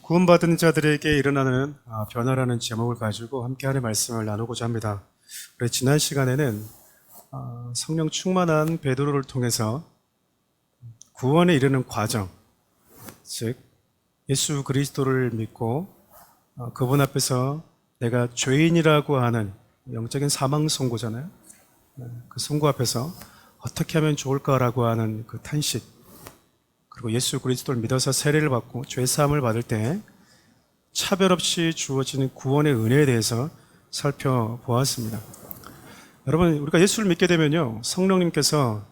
구원받은 자들에게 일어나는 변화라는 제목을 가지고 함께 하나님의 말씀을 나누고자 합니다. 우리 지난 시간에는 성령 충만한 베드로를 통해서 구원에 이르는 과정, 즉 예수 그리스도를 믿고 그분 앞에서 내가 죄인이라고 하는 영적인 사망 선고잖아요. 그 선고 앞에서 어떻게 하면 좋을까라고 하는 그 탄식, 그리고 예수 그리스도를 믿어서 세례를 받고 죄 사함을 받을 때 차별 없이 주어지는 구원의 은혜에 대해서 살펴보았습니다. 여러분, 우리가 예수를 믿게 되면요, 성령님께서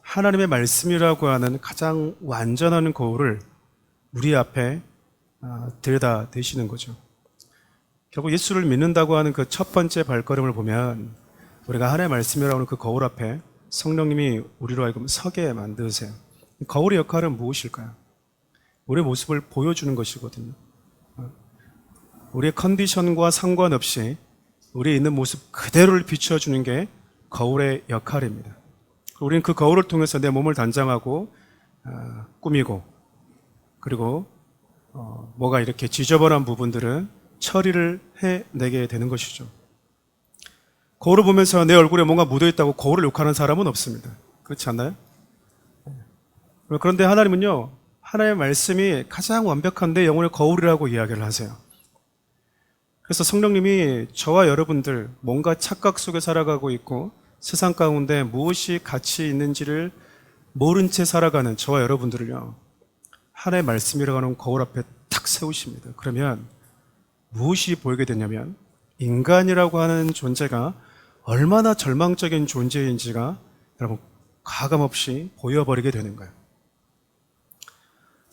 하나님의 말씀이라고 하는 가장 완전한 거울을 우리 앞에 들여다 대시는 거죠. 결국 예수를 믿는다고 하는 그 첫 번째 발걸음을 보면 우리가 하나님의 말씀이라고 하는 그 거울 앞에 성령님이 우리로 하여금 서게 만드세요. 거울의 역할은 무엇일까요? 우리의 모습을 보여주는 것이거든요. 우리의 컨디션과 상관없이 우리의 있는 모습 그대로를 비춰주는 게 거울의 역할입니다. 우리는 그 거울을 통해서 내 몸을 단장하고 꾸미고, 그리고 뭐가 이렇게 지저분한 부분들은 처리를 해내게 되는 것이죠. 거울을 보면서 내 얼굴에 뭔가 묻어있다고 거울을 욕하는 사람은 없습니다. 그렇지 않나요? 그런데 하나님은요, 하나님의 말씀이 가장 완벽한데 영혼의 거울이라고 이야기를 하세요. 그래서 성령님이 저와 여러분들 뭔가 착각 속에 살아가고 있고 세상 가운데 무엇이 가치 있는지를 모른 채 살아가는 저와 여러분들을요, 하나님의 말씀이라고 하는 거울 앞에 탁 세우십니다. 그러면 무엇이 보이게 되냐면 인간이라고 하는 존재가 얼마나 절망적인 존재인지가 여러분 가감없이 보여버리게 되는 거예요.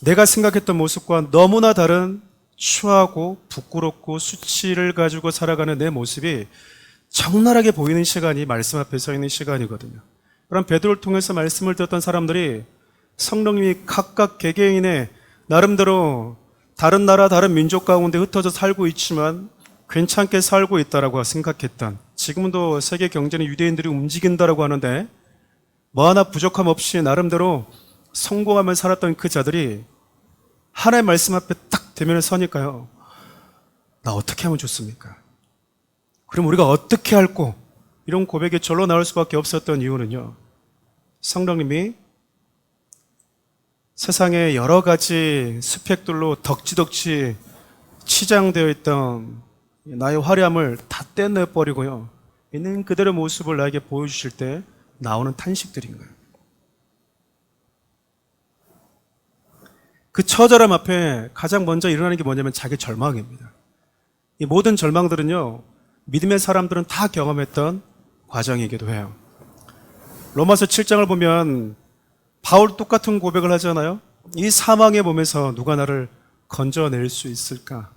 내가 생각했던 모습과 너무나 다른 추하고 부끄럽고 수치를 가지고 살아가는 내 모습이 적나라하게 보이는 시간이 말씀 앞에 서 있는 시간이거든요. 그럼 베드로를 통해서 말씀을 듣던 사람들이 성령님이 각각 개개인의 나름대로 다른 나라 다른 민족 가운데 흩어져 살고 있지만 괜찮게 살고 있다라고 생각했던, 지금도 세계 경제는 유대인들이 움직인다라고 하는데 뭐 하나 부족함 없이 나름대로 성공하며 살았던 그 자들이 하나님의 말씀 앞에 딱 대면에 서니까요, 나 어떻게 하면 좋습니까? 그럼 우리가 어떻게 할꼬? 이런 고백이 절로 나올 수밖에 없었던 이유는요, 성령님이 세상의 여러 가지 스펙들로 덕지덕지 치장되어 있던 나의 화려함을 다 떼내버리고요, 있는 그대로 모습을 나에게 보여주실 때 나오는 탄식들인 거예요. 그 처절함 앞에 가장 먼저 일어나는 게 뭐냐면 자기 절망입니다. 이 모든 절망들은요, 믿음의 사람들은 다 경험했던 과정이기도 해요. 로마서 7장을 보면 바울 똑같은 고백을 하잖아요. 이 사망의 몸에서 누가 나를 건져낼 수 있을까?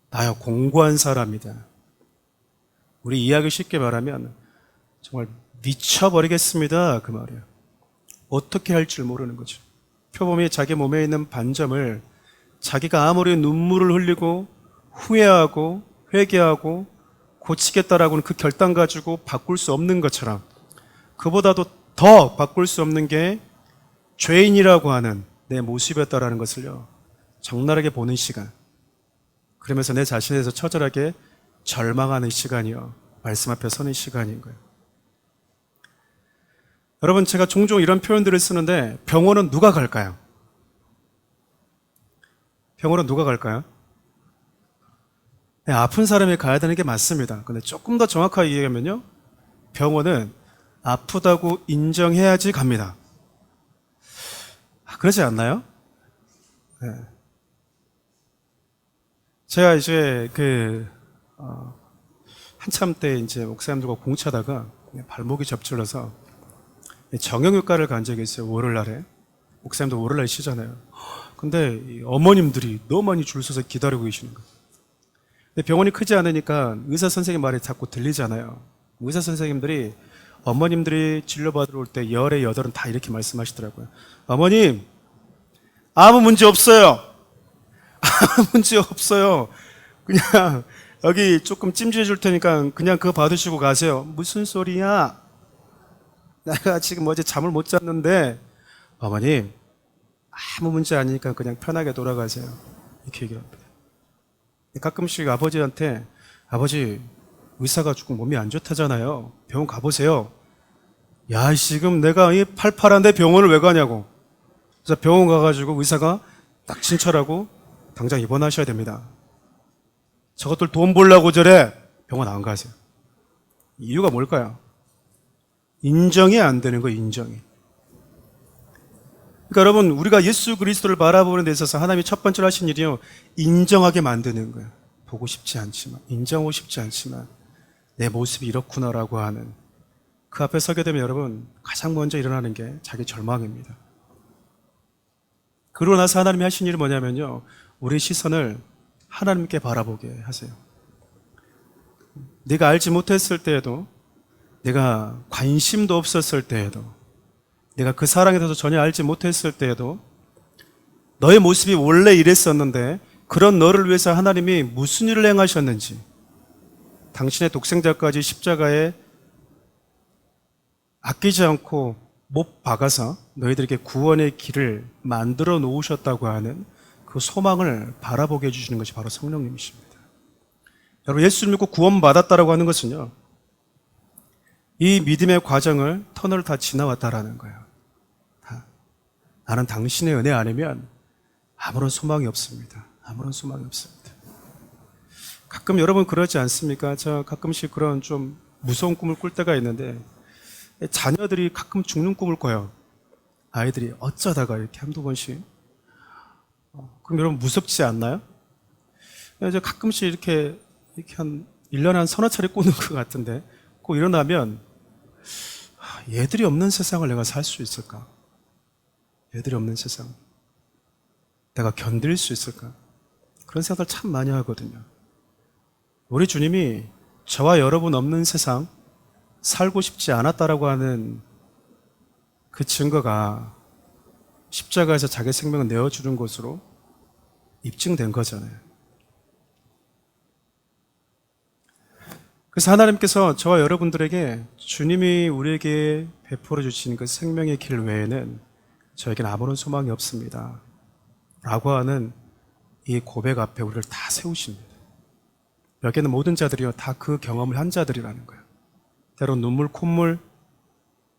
나야 공고한 사람이다. 우리 이야기 쉽게 말하면 정말 미쳐버리겠습니다, 그 말이에요. 어떻게 할 줄 모르는 거죠. 표범이 자기 몸에 있는 반점을 자기가 아무리 눈물을 흘리고 후회하고 회개하고 고치겠다라고는 그 결단 가지고 바꿀 수 없는 것처럼, 그보다도 더 바꿀 수 없는 게 죄인이라고 하는 내 모습이었다라는 것을요, 적나라하게 보는 시간, 그러면서 내 자신에 대해서 처절하게 절망하는 시간이요, 말씀 앞에 서는 시간인 거예요. 여러분, 제가 종종 이런 표현들을 쓰는데 병원은 누가 갈까요? 병원은 누가 갈까요? 네, 아픈 사람이 가야 되는 게 맞습니다. 근데 조금 더 정확하게 얘기하면요, 병원은 아프다고 인정해야지 갑니다. 그러지 않나요? 네. 제가 이제 한참 때 이제 목사님들과 공차다가 발목이 접질러서 정형외과를 간 적이 있어요. 월요일날에. 목사님도 월요일날 쉬잖아요. 근데 어머님들이 너무 많이 줄 서서 기다리고 계시는 거예요. 근데 병원이 크지 않으니까 의사 선생님 말이 자꾸 들리잖아요. 의사 선생님들이 어머님들이 진료받으러 올 때 열의 여덟은 다 이렇게 말씀하시더라고요. 어머님, 아무 문제 없어요. 아무 문제 없어요. 그냥 여기 조금 찜질해 줄 테니까 그냥 그거 받으시고 가세요. 무슨 소리야? 내가 지금 어제 잠을 못 잤는데. 어머님, 아무 문제 아니니까 그냥 편하게 돌아가세요. 이렇게 얘기를 합니다. 가끔씩 아버지한테 아버지 의사가 조금 몸이 안 좋다잖아요. 병원 가보세요. 야, 지금 내가 이 팔팔한데 병원을 왜 가냐고. 그래서 병원 가가지고 의사가 딱 진찰하고 당장 입원하셔야 됩니다. 저것들 돈 벌려고 저래. 병원 안 가세요. 이유가 뭘까요? 인정이 안 되는 거예요, 인정이. 그러니까 여러분, 우리가 예수 그리스도를 바라보는 데 있어서 하나님이 첫 번째로 하신 일이요, 인정하게 만드는 거예요. 보고 싶지 않지만, 인정하고 싶지 않지만 내 모습이 이렇구나라고 하는, 그 앞에 서게 되면 여러분 가장 먼저 일어나는 게 자기 절망입니다. 그러고 나서 하나님이 하신 일이 뭐냐면요, 우리 시선을 하나님께 바라보게 하세요. 내가 알지 못했을 때에도, 내가 관심도 없었을 때에도, 내가 그 사랑에 대해서 전혀 알지 못했을 때에도 너의 모습이 원래 이랬었는데 그런 너를 위해서 하나님이 무슨 일을 행하셨는지, 당신의 독생자까지 십자가에 아끼지 않고 못 박아서 너희들에게 구원의 길을 만들어 놓으셨다고 하는 그 소망을 바라보게 해주시는 것이 바로 성령님이십니다. 여러분, 예수를 믿고 구원받았다라고 하는 것은요, 이 믿음의 과정을, 터널을 다 지나왔다라는 거예요. 나는 당신의 은혜 아니면 아무런 소망이 없습니다. 아무런 소망이 없습니다. 가끔 여러분 그러지 않습니까? 저 가끔씩 그런 좀 무서운 꿈을 꿀 때가 있는데, 자녀들이 가끔 죽는 꿈을 꿔요. 아이들이 어쩌다가 이렇게 한두 번씩. 그럼 여러분 무섭지 않나요? 저 가끔씩 이렇게 한 1년에 한 서너 차례 꾸는 것 같은데, 꼭 일어나면 얘들이 없는 세상을 내가 살 수 있을까? 얘들이 없는 세상 내가 견딜 수 있을까? 그런 생각을 참 많이 하거든요. 우리 주님이 저와 여러분 없는 세상 살고 싶지 않았다라고 하는 그 증거가 십자가에서 자기 생명을 내어주는 것으로 입증된 거잖아요. 그래서 하나님께서 저와 여러분들에게 주님이 우리에게 베풀어 주신 그 생명의 길 외에는 저에게는 아무런 소망이 없습니다 라고 하는 이 고백 앞에 우리를 다 세우십니다. 여기는 모든 자들이요, 다 그 경험을 한 자들이라는 거예요. 때론 눈물, 콧물,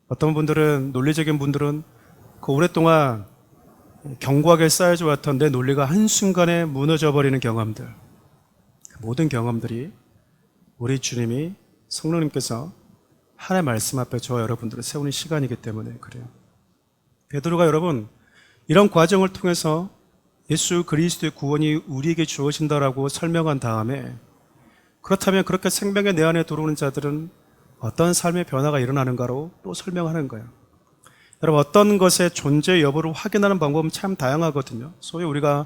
어떤 분들은, 논리적인 분들은 그 오랫동안 견고하게 쌓여져 왔던 내 논리가 한순간에 무너져 버리는 경험들, 그 모든 경험들이 우리 주님이, 성령님께서 하나님의 말씀 앞에 저와 여러분들을 세우는 시간이기 때문에 그래요. 베드로가 여러분 이런 과정을 통해서 예수 그리스도의 구원이 우리에게 주어진다라고 설명한 다음에, 그렇다면 그렇게 생명의 내 안에 들어오는 자들은 어떤 삶의 변화가 일어나는가로 또 설명하는 거예요. 여러분, 어떤 것의 존재 여부를 확인하는 방법은 참 다양하거든요. 소위 우리가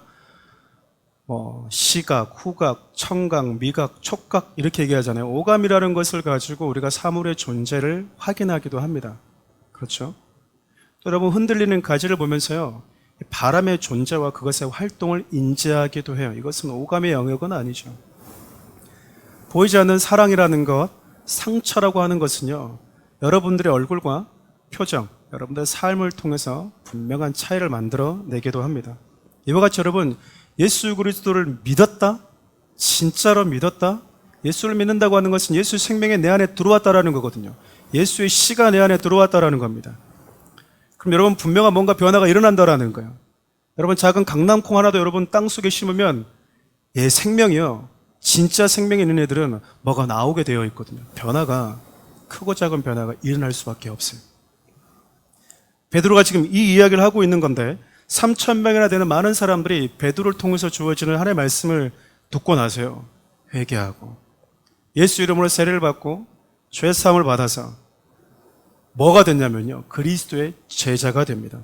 시각, 후각, 청각, 미각, 촉각 이렇게 얘기하잖아요. 오감이라는 것을 가지고 우리가 사물의 존재를 확인하기도 합니다. 그렇죠? 또 여러분, 흔들리는 가지를 보면서요, 바람의 존재와 그것의 활동을 인지하기도 해요. 이것은 오감의 영역은 아니죠. 보이지 않는 사랑이라는 것, 상처라고 하는 것은요, 여러분들의 얼굴과 표정, 여러분들의 삶을 통해서 분명한 차이를 만들어 내기도 합니다. 이와 같이 여러분, 예수 그리스도를 믿었다? 진짜로 믿었다? 예수를 믿는다고 하는 것은 예수의 생명이 내 안에 들어왔다라는 거거든요. 예수의 씨가 내 안에 들어왔다라는 겁니다. 그럼 여러분, 분명한 뭔가 변화가 일어난다라는 거예요. 여러분, 작은 강낭콩 하나도 여러분 땅속에 심으면 얘 생명이요, 진짜 생명이 있는 애들은 뭐가 나오게 되어 있거든요. 변화가, 크고 작은 변화가 일어날 수밖에 없어요. 베드로가 지금 이 이야기를 하고 있는 건데, 3,000명이나 되는 많은 사람들이 베드로를 통해서 주어지는 하나님의 말씀을 듣고 나서요, 회개하고 예수 이름으로 세례를 받고 죄 사함을 받아서 뭐가 됐냐면요, 그리스도의 제자가 됩니다.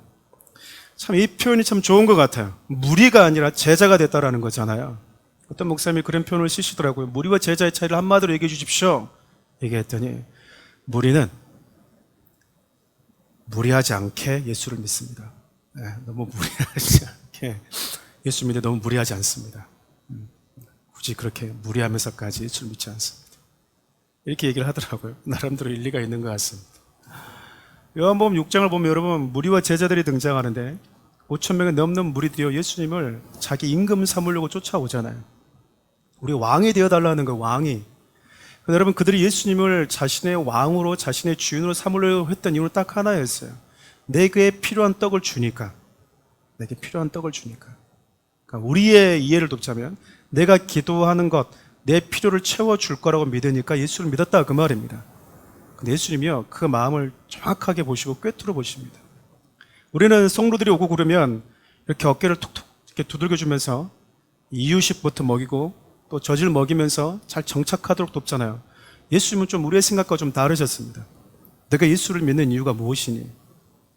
참 이 표현이 참 좋은 것 같아요. 무리가 아니라 제자가 됐다라는 거잖아요. 어떤 목사님이 그런 표현을 쓰시더라고요. 무리와 제자의 차이를 한마디로 얘기해 주십시오 얘기했더니, 무리는 무리하지 않게 예수를 믿습니다. 네, 너무 무리하지 않게 예수 믿는데 너무 무리하지 않습니다. 굳이 그렇게 무리하면서까지 예수를 믿지 않습니다. 이렇게 얘기를 하더라고요. 나름대로 일리가 있는 것 같습니다. 요한복음 6장을 보면 여러분, 무리와 제자들이 등장하는데, 5천 명이 넘는 무리들이요 예수님을 자기 임금 삼으려고 쫓아오잖아요. 우리 왕이 되어달라는 거예요. 왕이. 근데 여러분, 그들이 예수님을 자신의 왕으로, 자신의 주인으로 삼으려고 했던 이유는 딱 하나였어요. 내게 필요한 떡을 주니까. 내게 필요한 떡을 주니까. 그러니까 우리의 이해를 돕자면 내가 기도하는 것, 내 필요를 채워줄 거라고 믿으니까 예수를 믿었다, 그 말입니다. 근데 예수님이요 그 마음을 정확하게 보시고 꿰뚫어 보십니다. 우리는 성도들이 오고 그러면 이렇게 어깨를 툭툭 이렇게 두들겨주면서 이유식부터 먹이고 또 젖을 먹이면서 잘 정착하도록 돕잖아요. 예수님은 좀 우리의 생각과 좀 다르셨습니다. 내가 예수를 믿는 이유가 무엇이니?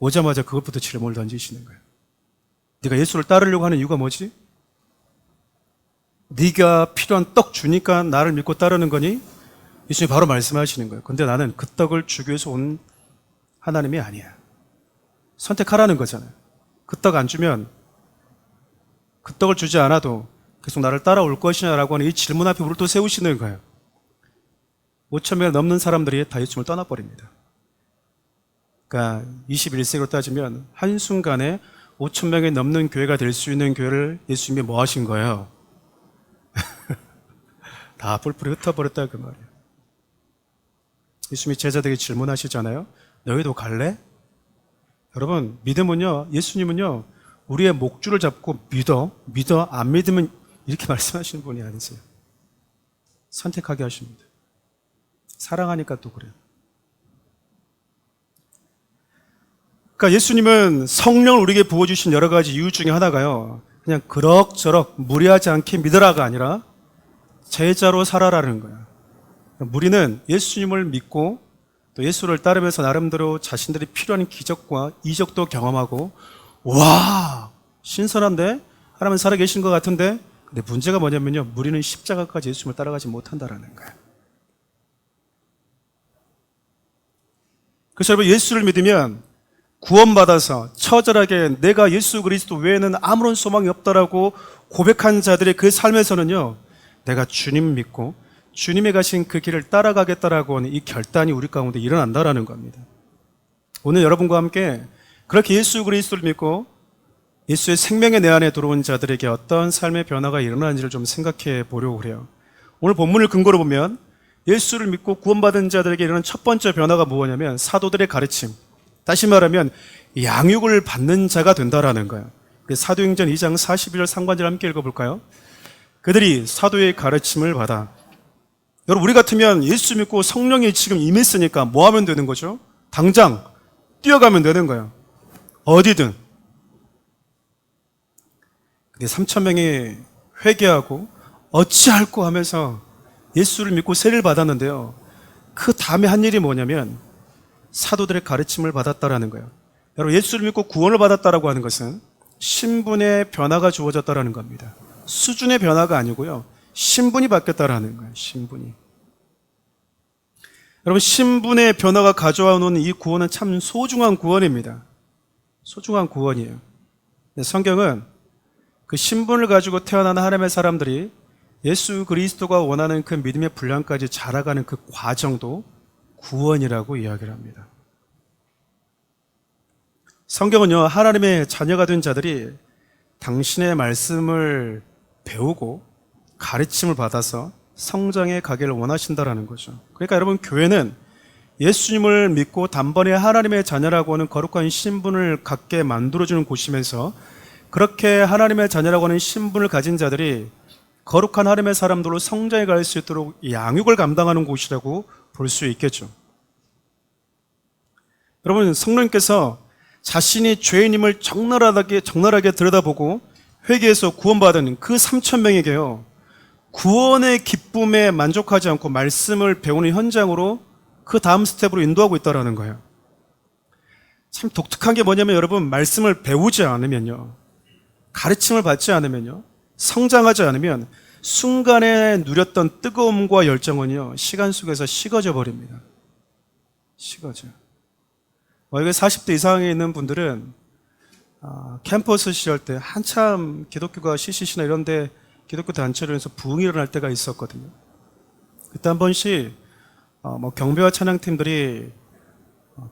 오자마자 그것부터 질문을 던지시는 거예요. 네가 예수를 따르려고 하는 이유가 뭐지? 네가 필요한 떡 주니까 나를 믿고 따르는 거니? 예수님이 바로 말씀하시는 거예요. 근데 나는 그 떡을 주기 위해서 온 하나님이 아니야. 선택하라는 거잖아요. 그 떡 안 주면, 그 떡을 주지 않아도 계속 나를 따라올 것이냐라고 하는 이 질문 앞에 우리를 또 세우시는 거예요. 5천 명 넘는 사람들이 다 예수님을 떠나버립니다. 그러니까 21세기로 따지면 한순간에 5천 명이 넘는 교회가 될 수 있는 교회를 예수님이 뭐 하신 거예요? 다 뿔뿔이 흩어버렸다, 그 말이에요. 예수님이 제자들에게 질문하시잖아요. 너희도 갈래? 여러분, 믿음은요, 예수님은요, 우리의 목줄을 잡고 믿어, 안 믿으면 이렇게 말씀하시는 분이 아니세요. 선택하게 하십니다. 사랑하니까 또 그래요. 그러니까 예수님은 성령을 우리에게 부어주신 여러 가지 이유 중에 하나가요, 그냥 그럭저럭 무리하지 않게 믿으라가 아니라 제자로 살아라는 거예요. 무리는 예수님을 믿고 또 예수를 따르면서 나름대로 자신들이 필요한 기적과 이적도 경험하고, 와, 신선한데? 하나님 살아계신 것 같은데? 근데 문제가 뭐냐면요, 무리는 십자가까지 예수님을 따라가지 못한다라는 거예요. 그래서 여러분, 예수를 믿으면 구원받아서 처절하게 내가 예수 그리스도 외에는 아무런 소망이 없다라고 고백한 자들의 그 삶에서는요, 내가 주님 믿고 주님이 가신 그 길을 따라가겠다라고 하는 이 결단이 우리 가운데 일어난다라는 겁니다. 오늘 여러분과 함께 그렇게 예수 그리스도를 믿고 예수의 생명의 내 안에 들어온 자들에게 어떤 삶의 변화가 일어나는지를 좀 생각해 보려고 그래요. 오늘 본문을 근거로 보면 예수를 믿고 구원받은 자들에게 일어나는 첫 번째 변화가 뭐냐면 사도들의 가르침, 다시 말하면 양육을 받는 자가 된다라는 거예요. 사도행전 2장 41절 상관절 함께 읽어볼까요? 그들이 사도의 가르침을 받아. 여러분, 우리 같으면 예수 믿고 성령이 지금 임했으니까 뭐 하면 되는 거죠? 당장 뛰어가면 되는 거예요. 어디든. 근데 3천 명이 회개하고 어찌할꼬 하면서 예수를 믿고 세례를 받았는데요, 그 다음에 한 일이 뭐냐면 사도들의 가르침을 받았다라는 거예요. 여러분, 예수를 믿고 구원을 받았다라고 하는 것은 신분의 변화가 주어졌다라는 겁니다. 수준의 변화가 아니고요, 신분이 바뀌었다라는 거예요. 신분이. 여러분, 신분의 변화가 가져오는 이 구원은 참 소중한 구원입니다. 소중한 구원이에요. 성경은 그 신분을 가지고 태어난 하나님의 사람들이 예수 그리스도가 원하는 그 믿음의 분량까지 자라가는 그 과정도 구원이라고 이야기를 합니다. 성경은요, 하나님의 자녀가 된 자들이 당신의 말씀을 배우고 가르침을 받아서 성장해 가기를 원하신다라는 거죠. 그러니까 여러분, 교회는 예수님을 믿고 단번에 하나님의 자녀라고 하는 거룩한 신분을 갖게 만들어주는 곳이면서, 그렇게 하나님의 자녀라고 하는 신분을 가진 자들이 거룩한 하나님의 사람들로 성장해 갈 수 있도록 양육을 감당하는 곳이라고 볼 수 있겠죠. 여러분, 성령님께서 자신이 죄인임을 적나라하게 들여다보고 회개해서 구원받은 그 3천 명에게요, 구원의 기쁨에 만족하지 않고 말씀을 배우는 현장으로 그 다음 스텝으로 인도하고 있다는 거예요. 참 독특한 게 뭐냐면 여러분, 말씀을 배우지 않으면요, 가르침을 받지 않으면요, 성장하지 않으면 순간에 누렸던 뜨거움과 열정은요, 시간 속에서 식어져 버립니다. 식어져요. 여기 40대 이상에 있는 분들은 캠퍼스 시절 때 한참 기독교가 CCC나 이런 데 기독교 단체로 해서 부흥이 일어날 때가 있었거든요. 그때 한 번씩 경배와 찬양팀들이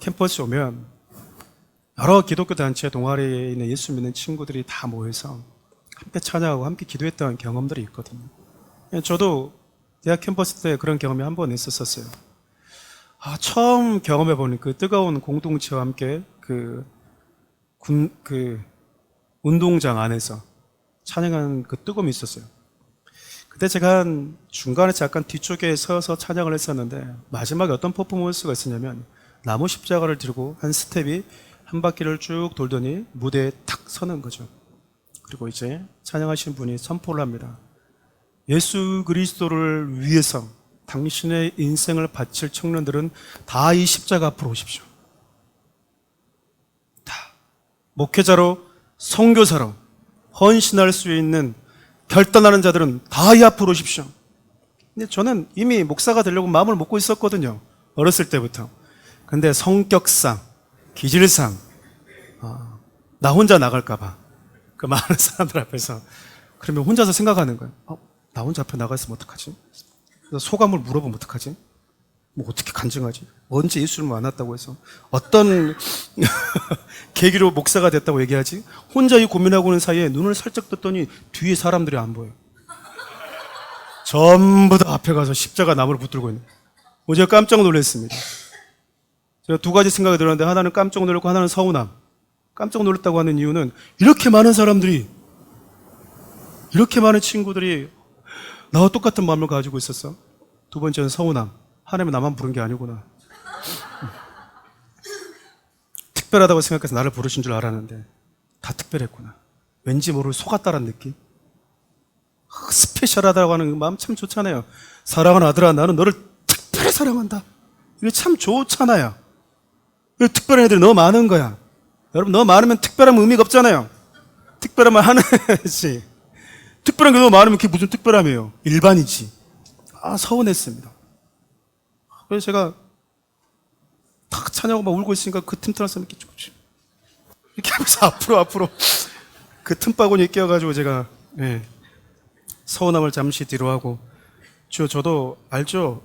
캠퍼스에 오면 여러 기독교 단체 동아리에 있는 예수 믿는 친구들이 다 모여서 함께 찬양하고 함께 기도했던 경험들이 있거든요. 저도 대학 캠퍼스 때 그런 경험이 한 번 있었어요. 처음 경험해보는 그 뜨거운 공동체와 함께 그 운동장 안에서 찬양하는 그 뜨거움이 있었어요. 그때 제가 한 중간에 잠깐 뒤쪽에 서서 찬양을 했었는데 마지막에 어떤 퍼포먼스가 있었냐면 나무 십자가를 들고 한 스텝이 한 바퀴를 쭉 돌더니 무대에 탁 서는 거죠. 그리고 이제 찬양하신 분이 선포를 합니다. 예수 그리스도를 위해서 당신의 인생을 바칠 청년들은 다 이 십자가 앞으로 오십시오. 다 목회자로 선교사로 헌신할 수 있는 결단하는 자들은 다 이 앞으로 오십시오. 근데 저는 이미 목사가 되려고 마음을 먹고 있었거든요. 어렸을 때부터. 근데 성격상, 기질상, 나 혼자 나갈까봐. 그 많은 사람들 앞에서. 그러면 혼자서 생각하는 거예요. 나 혼자 앞에 나가 있으면 어떡하지? 소감을 물어보면 어떡하지? 뭐 어떻게 간증하지? 언제 예수를 만났다고 해서 어떤 계기로 목사가 됐다고 얘기하지? 혼자 이 고민하고 있는 사이에 눈을 살짝 떴더니 뒤에 사람들이 안 보여요. 전부 다 앞에 가서 십자가 나무를 붙들고 있는. 제가 깜짝 놀랐습니다. 제가 두 가지 생각이 들었는데 하나는 깜짝 놀랐고 하나는 서운함. 깜짝 놀랐다고 하는 이유는 이렇게 많은 사람들이, 이렇게 많은 친구들이 나와 똑같은 마음을 가지고 있었어. 두 번째는 서운함. 하나님은 나만 부른 게 아니구나. 특별하다고 생각해서 나를 부르신 줄 알았는데 다 특별했구나. 왠지 모를 속았다라는 느낌. 스페셜하다고 하는 마음 참 좋잖아요. 사랑하는 아들아, 나는 너를 특별히 사랑한다. 이게 참 좋잖아요. 특별한 애들이 너무 많은 거야. 여러분, 너무 많으면 특별하면 의미가 없잖아요. 특별하면 하나지. 특별한 게 너무 많으면 그게 무슨 특별함이에요. 일반이지. 서운했습니다. 그래서 제가 탁 찬양하고 막 울고 있으니까 그 틈틈에서 이렇게 하면서 앞으로 그 틈바구니에 끼어가지고 제가 서운함을 잠시 뒤로 하고 저도 알죠?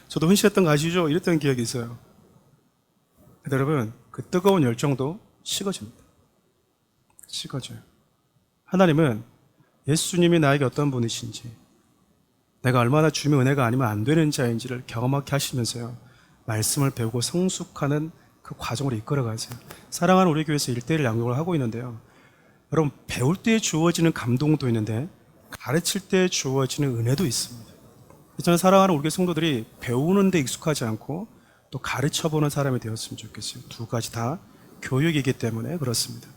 저도 헌신했던 거 아시죠? 이랬던 기억이 있어요. 여러분, 그 뜨거운 열정도 식어집니다. 식어져요. 하나님은 예수님이 나에게 어떤 분이신지, 내가 얼마나 주님의 은혜가 아니면 안 되는 자인지를 경험하게 하시면서요, 말씀을 배우고 성숙하는 그 과정으로 이끌어 가세요. 사랑하는 우리 교회에서 1:1 양육을 하고 있는데요, 여러분, 배울 때 주어지는 감동도 있는데 가르칠 때 주어지는 은혜도 있습니다. 저는 사랑하는 우리 교회 성도들이 배우는 데 익숙하지 않고 또 가르쳐보는 사람이 되었으면 좋겠어요. 두 가지 다 교육이기 때문에 그렇습니다.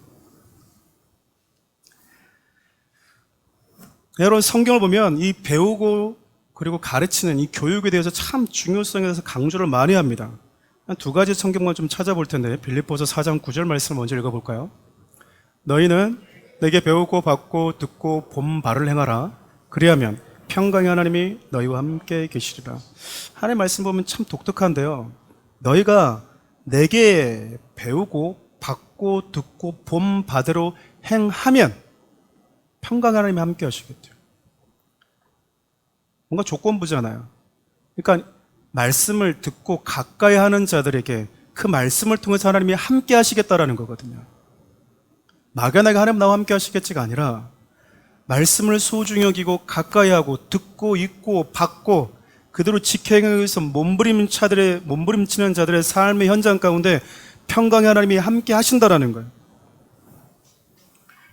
여러분, 성경을 보면 이 배우고 그리고 가르치는 이 교육에 대해서 참 중요성에 대해서 강조를 많이 합니다. 한 두 가지 성경만 좀 찾아볼 텐데 빌립보서 4장 9절 말씀을 먼저 읽어볼까요? 너희는 내게 배우고 받고 듣고 본 바를 행하라. 그리하면 평강의 하나님이 너희와 함께 계시리라. 하나님의 말씀 보면 참 독특한데요, 너희가 내게 배우고 받고 듣고 본 바대로 행하면 평강의 하나님이 함께 하시겠대요. 뭔가 조건부잖아요. 그러니까 말씀을 듣고 가까이 하는 자들에게 그 말씀을 통해서 하나님이 함께 하시겠다라는 거거든요. 막연하게 하나님 나와 함께 하시겠지가 아니라 말씀을 소중히 여기고 가까이 하고 듣고 읽고 받고 그대로 지켜행하기 위해서 몸부림치는 자들의 삶의 현장 가운데 평강의 하나님이 함께 하신다라는 거예요.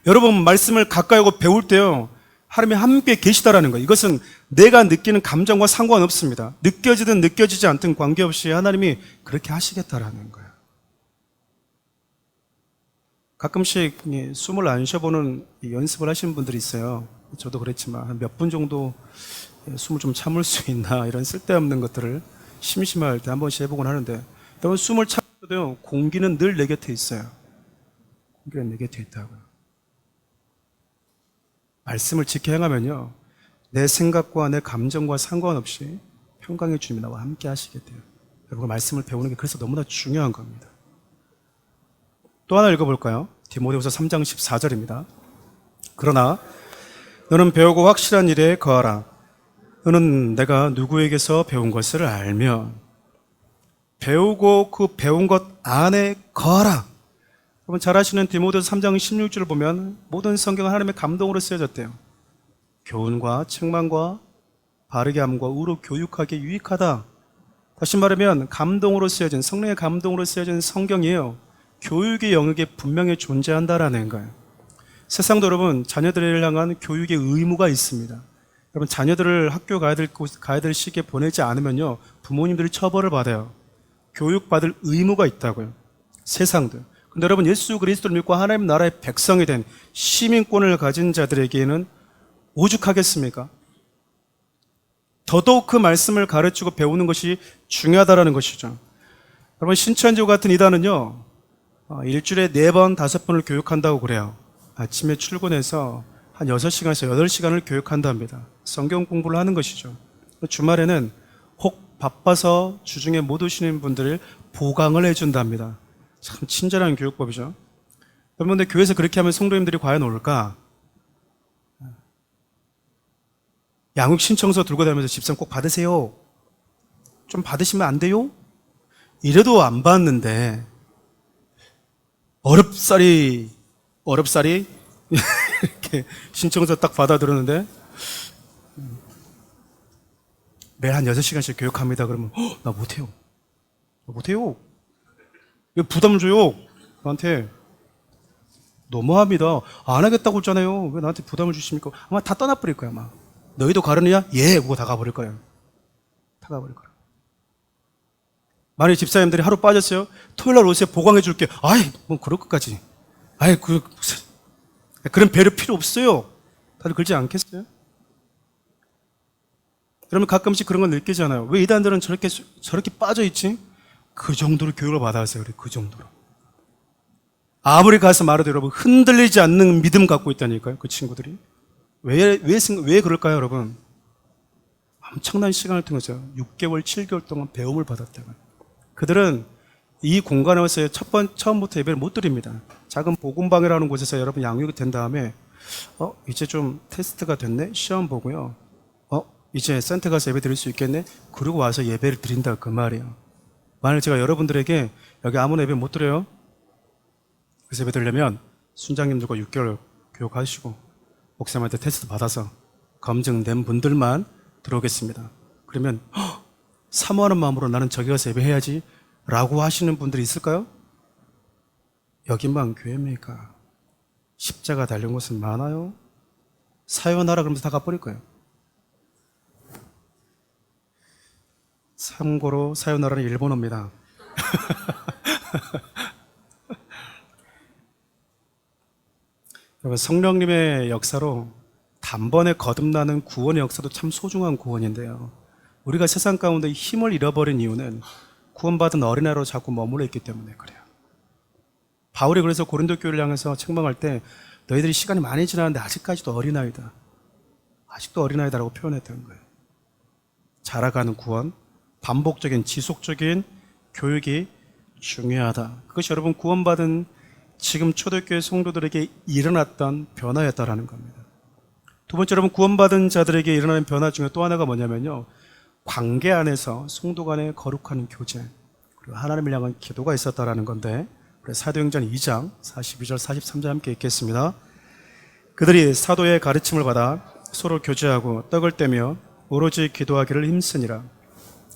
여러분, 말씀을 가까이 하고 배울 때요, 하나님이 함께 계시다라는 거예요. 이것은 내가 느끼는 감정과 상관없습니다. 느껴지든 느껴지지 않든 관계없이 하나님이 그렇게 하시겠다라는 거예요. 가끔씩 숨을 안 쉬어보는 연습을 하시는 분들이 있어요. 저도 그랬지만 한 몇 분 정도 숨을 좀 참을 수 있나, 이런 쓸데없는 것들을 심심할 때 한 번씩 해보곤 하는데, 여러분, 숨을 참아도요, 공기는 늘 내 곁에 있어요. 공기는 내 곁에 있다고요. 말씀을 지켜 행하면요, 내 생각과 내 감정과 상관없이 평강의 주님이 나와 함께 하시게 돼요. 여러분, 말씀을 배우는 게 그래서 너무나 중요한 겁니다. 또 하나 읽어볼까요? 디모데후서 3장 14절입니다. 그러나 너는 배우고 확실한 일에 거하라. 너는 내가 누구에게서 배운 것을 알면. 배우고 그 배운 것 안에 거하라. 여러분 잘 아시는 디모데서 3장 16절을 보면 모든 성경은 하나님의 감동으로 쓰여졌대요. 교훈과 책망과 바르게 함과 의로 교육하기에 유익하다. 다시 말하면 감동으로 쓰여진, 성령의 감동으로 쓰여진 성경이에요. 교육의 영역에 분명히 존재한다라는 거예요. 세상도 여러분 자녀들을 향한 교육의 의무가 있습니다. 여러분 자녀들을 학교 가야 될 시기에 보내지 않으면요 부모님들이 처벌을 받아요. 교육받을 의무가 있다고요. 세상도. 근데 여러분 예수 그리스도를 믿고 하나님 나라의 백성이 된 시민권을 가진 자들에게는 오죽하겠습니까? 더더욱 그 말씀을 가르치고 배우는 것이 중요하다는 것이죠. 여러분 신천지와 같은 이단은요 일주일에 4번, 5번을 교육한다고 그래요. 아침에 출근해서 한 6시간에서 8시간을 교육한답니다. 성경 공부를 하는 것이죠. 주말에는 혹 바빠서 주중에 못 오시는 분들을 보강을 해준답니다. 참 친절한 교육법이죠. 여러분 근데 교회에서 그렇게 하면 성도님들이 과연 올까? 양육 신청서 들고 다니면서 집사님 꼭 받으세요. 좀 받으시면 안 돼요? 이래도 안 받는데 어렵사리 이렇게 신청서 딱 받아들었는데 매일 한 6시간씩 교육합니다. 그러면 나 못해요. 왜 부담을 줘요? 나한테. 너무합니다. 안 하겠다고 했잖아요. 왜 나한테 부담을 주십니까? 아마 다 떠나버릴 거야 아마. 너희도 가르느냐? 예! 그거 다 가버릴 거예요. 다 가버릴 거예요. 만약 집사님들이 하루 빠졌어요? 토요일날 오세요. 보강해 줄게. 아이, 뭐 그럴 것까지. 아이, 그런 배려 필요 없어요. 다들 그러지 않겠어요? 여러분 가끔씩 그런 걸 느끼잖아요. 왜 이단들은 저렇게 빠져있지? 그 정도로 교육을 받아왔어요. 그래, 그 정도로. 아무리 가서 말해도 여러분 흔들리지 않는 믿음 갖고 있다니까요. 그 친구들이. 왜 그럴까요, 여러분? 엄청난 시간을 통해서 6개월, 7개월 동안 배움을 받았다고요. 그들은 이 공간에 와서 처음부터 예배를 못 드립니다. 작은 복음방이라는 곳에서 여러분 양육이 된 다음에 이제 좀 테스트가 됐네? 시험 보고요. 이제 센터 가서 예배 드릴 수 있겠네? 그리고 와서 예배를 드린다 그 말이에요. 만약 제가 여러분들에게 여기 아무나 예배 못 드려요? 그래서 예배 드리려면 순장님들과 6개월 교육하시고 목사님한테 테스트 받아서 검증된 분들만 들어오겠습니다. 그러면 사모하는 마음으로 나는 저기 가서 예배해야지 라고 하시는 분들이 있을까요? 여기만 교회입니까? 십자가 달린 곳은 많아요. 사요나라 그러면서 다 가버릴 거예요. 참고로 사요나라는 일본어입니다. 여러분 성령님의 역사로 단번에 거듭나는 구원의 역사도 참 소중한 구원인데요. 우리가 세상 가운데 힘을 잃어버린 이유는 구원받은 어린아이로 자꾸 머물러 있기 때문에 그래요. 바울이 그래서 고린도 교회를 향해서 책망할 때 너희들이 시간이 많이 지났는데 아직까지도 어린아이다. 아직도 어린아이다라고 표현했던 거예요. 자라가는 구원, 반복적인 지속적인 교육이 중요하다. 그것이 여러분 구원받은 지금 초대교회 성도들에게 일어났던 변화였다라는 겁니다. 두 번째 여러분 구원받은 자들에게 일어나는 변화 중에 또 하나가 뭐냐면요. 관계 안에서 성도 간의 거룩한 교제 그리고 하나님을 향한 기도가 있었다라는 건데 사도행전 2장 42절 43절 함께 읽겠습니다. 그들이 사도의 가르침을 받아 서로 교제하고 떡을 떼며 오로지 기도하기를 힘쓰니라.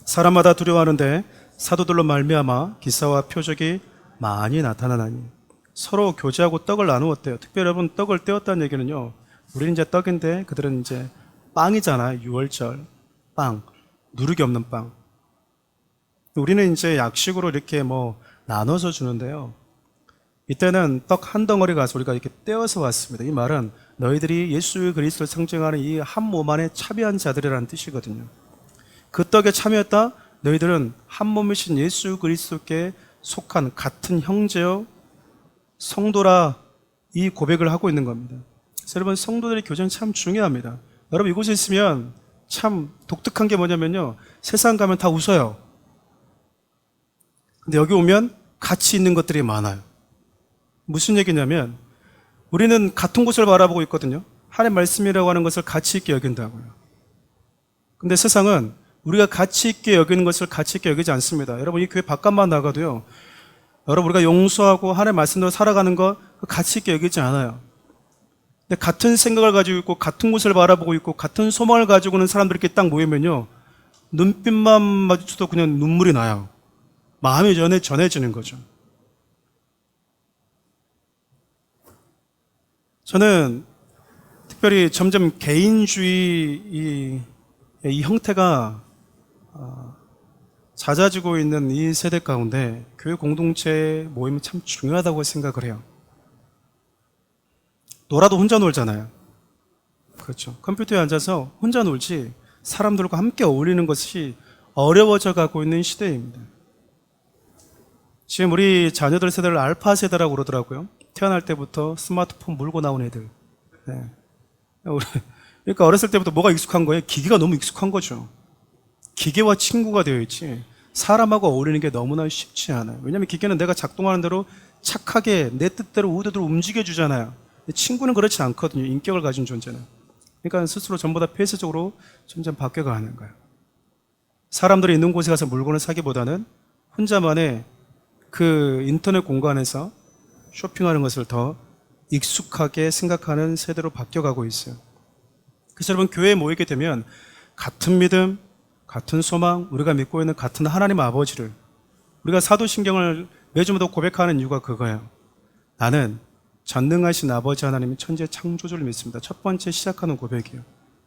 사람마다 두려워하는데 사도들로 말미암아 기사와 표적이 많이 나타나나니. 서로 교제하고 떡을 나누었대요. 특별히 여러분 떡을 떼었다는 얘기는요. 우리는 이제 떡인데 그들은 이제 빵이잖아요. 6월절 빵, 누룩이 없는 빵. 우리는 이제 약식으로 이렇게 나눠서 주는데요. 이때는 떡 한 덩어리 가서 우리가 이렇게 떼어서 왔습니다. 이 말은 너희들이 예수 그리스도를 상징하는 이 한 몸 안에 참여한 자들이라는 뜻이거든요. 그 떡에 참여했다? 너희들은 한 몸이신 예수 그리스도께 속한 같은 형제요 성도라 이 고백을 하고 있는 겁니다. 그래서 여러분 성도들의 교제는 참 중요합니다. 여러분 이곳에 있으면 참 독특한 게 뭐냐면요. 세상 가면 다 웃어요. 근데 여기 오면 같이 있는 것들이 많아요. 무슨 얘기냐면 우리는 같은 곳을 바라보고 있거든요. 하나님의 말씀이라고 하는 것을 가치 있게 여긴다고요. 근데 세상은 우리가 가치 있게 여기는 것을 가치 있게 여기지 않습니다. 여러분, 이 교회 바깥만 나가도요, 여러분, 우리가 용서하고 하나님의 말씀대로 살아가는 거 가치 있게 여기지 않아요. 근데 같은 생각을 가지고 있고 같은 곳을 바라보고 있고 같은 소망을 가지고 있는 사람들이 이렇게 딱 모이면요, 눈빛만 마주쳐도 그냥 눈물이 나요. 마음이 전해지는 거죠. 저는 특별히 점점 개인주의 이 형태가 잦아지고 있는 이 세대 가운데 교회 공동체 모임이 참 중요하다고 생각을 해요. 놀아도 혼자 놀잖아요. 그렇죠. 컴퓨터에 앉아서 혼자 놀지 사람들과 함께 어울리는 것이 어려워져 가고 있는 시대입니다. 지금 우리 자녀들 세대를 알파 세대라고 그러더라고요. 태어날 때부터 스마트폰 물고 나온 애들. 네. 그러니까 어렸을 때부터 뭐가 익숙한 거예요? 기계가 너무 익숙한 거죠. 기계와 친구가 되어 있지 사람하고 어울리는 게 너무나 쉽지 않아요. 왜냐하면 기계는 내가 작동하는 대로 착하게 내 뜻대로 의도대로 움직여주잖아요. 친구는 그렇지 않거든요. 인격을 가진 존재는. 그러니까 스스로 전부 다 폐쇄적으로 점점 바뀌어가는 거예요. 사람들이 있는 곳에 가서 물건을 사기보다는 혼자만의 그 인터넷 공간에서 쇼핑하는 것을 더 익숙하게 생각하는 세대로 바뀌어가고 있어요. 그래서 여러분, 교회에 모이게 되면 같은 믿음, 같은 소망, 우리가 믿고 있는 같은 하나님 아버지를 우리가 사도신경을 매주마다 고백하는 이유가 그거예요. 나는 전능하신 아버지 하나님이 천지의 창조주를 믿습니다. 첫 번째 시작하는 고백이에요.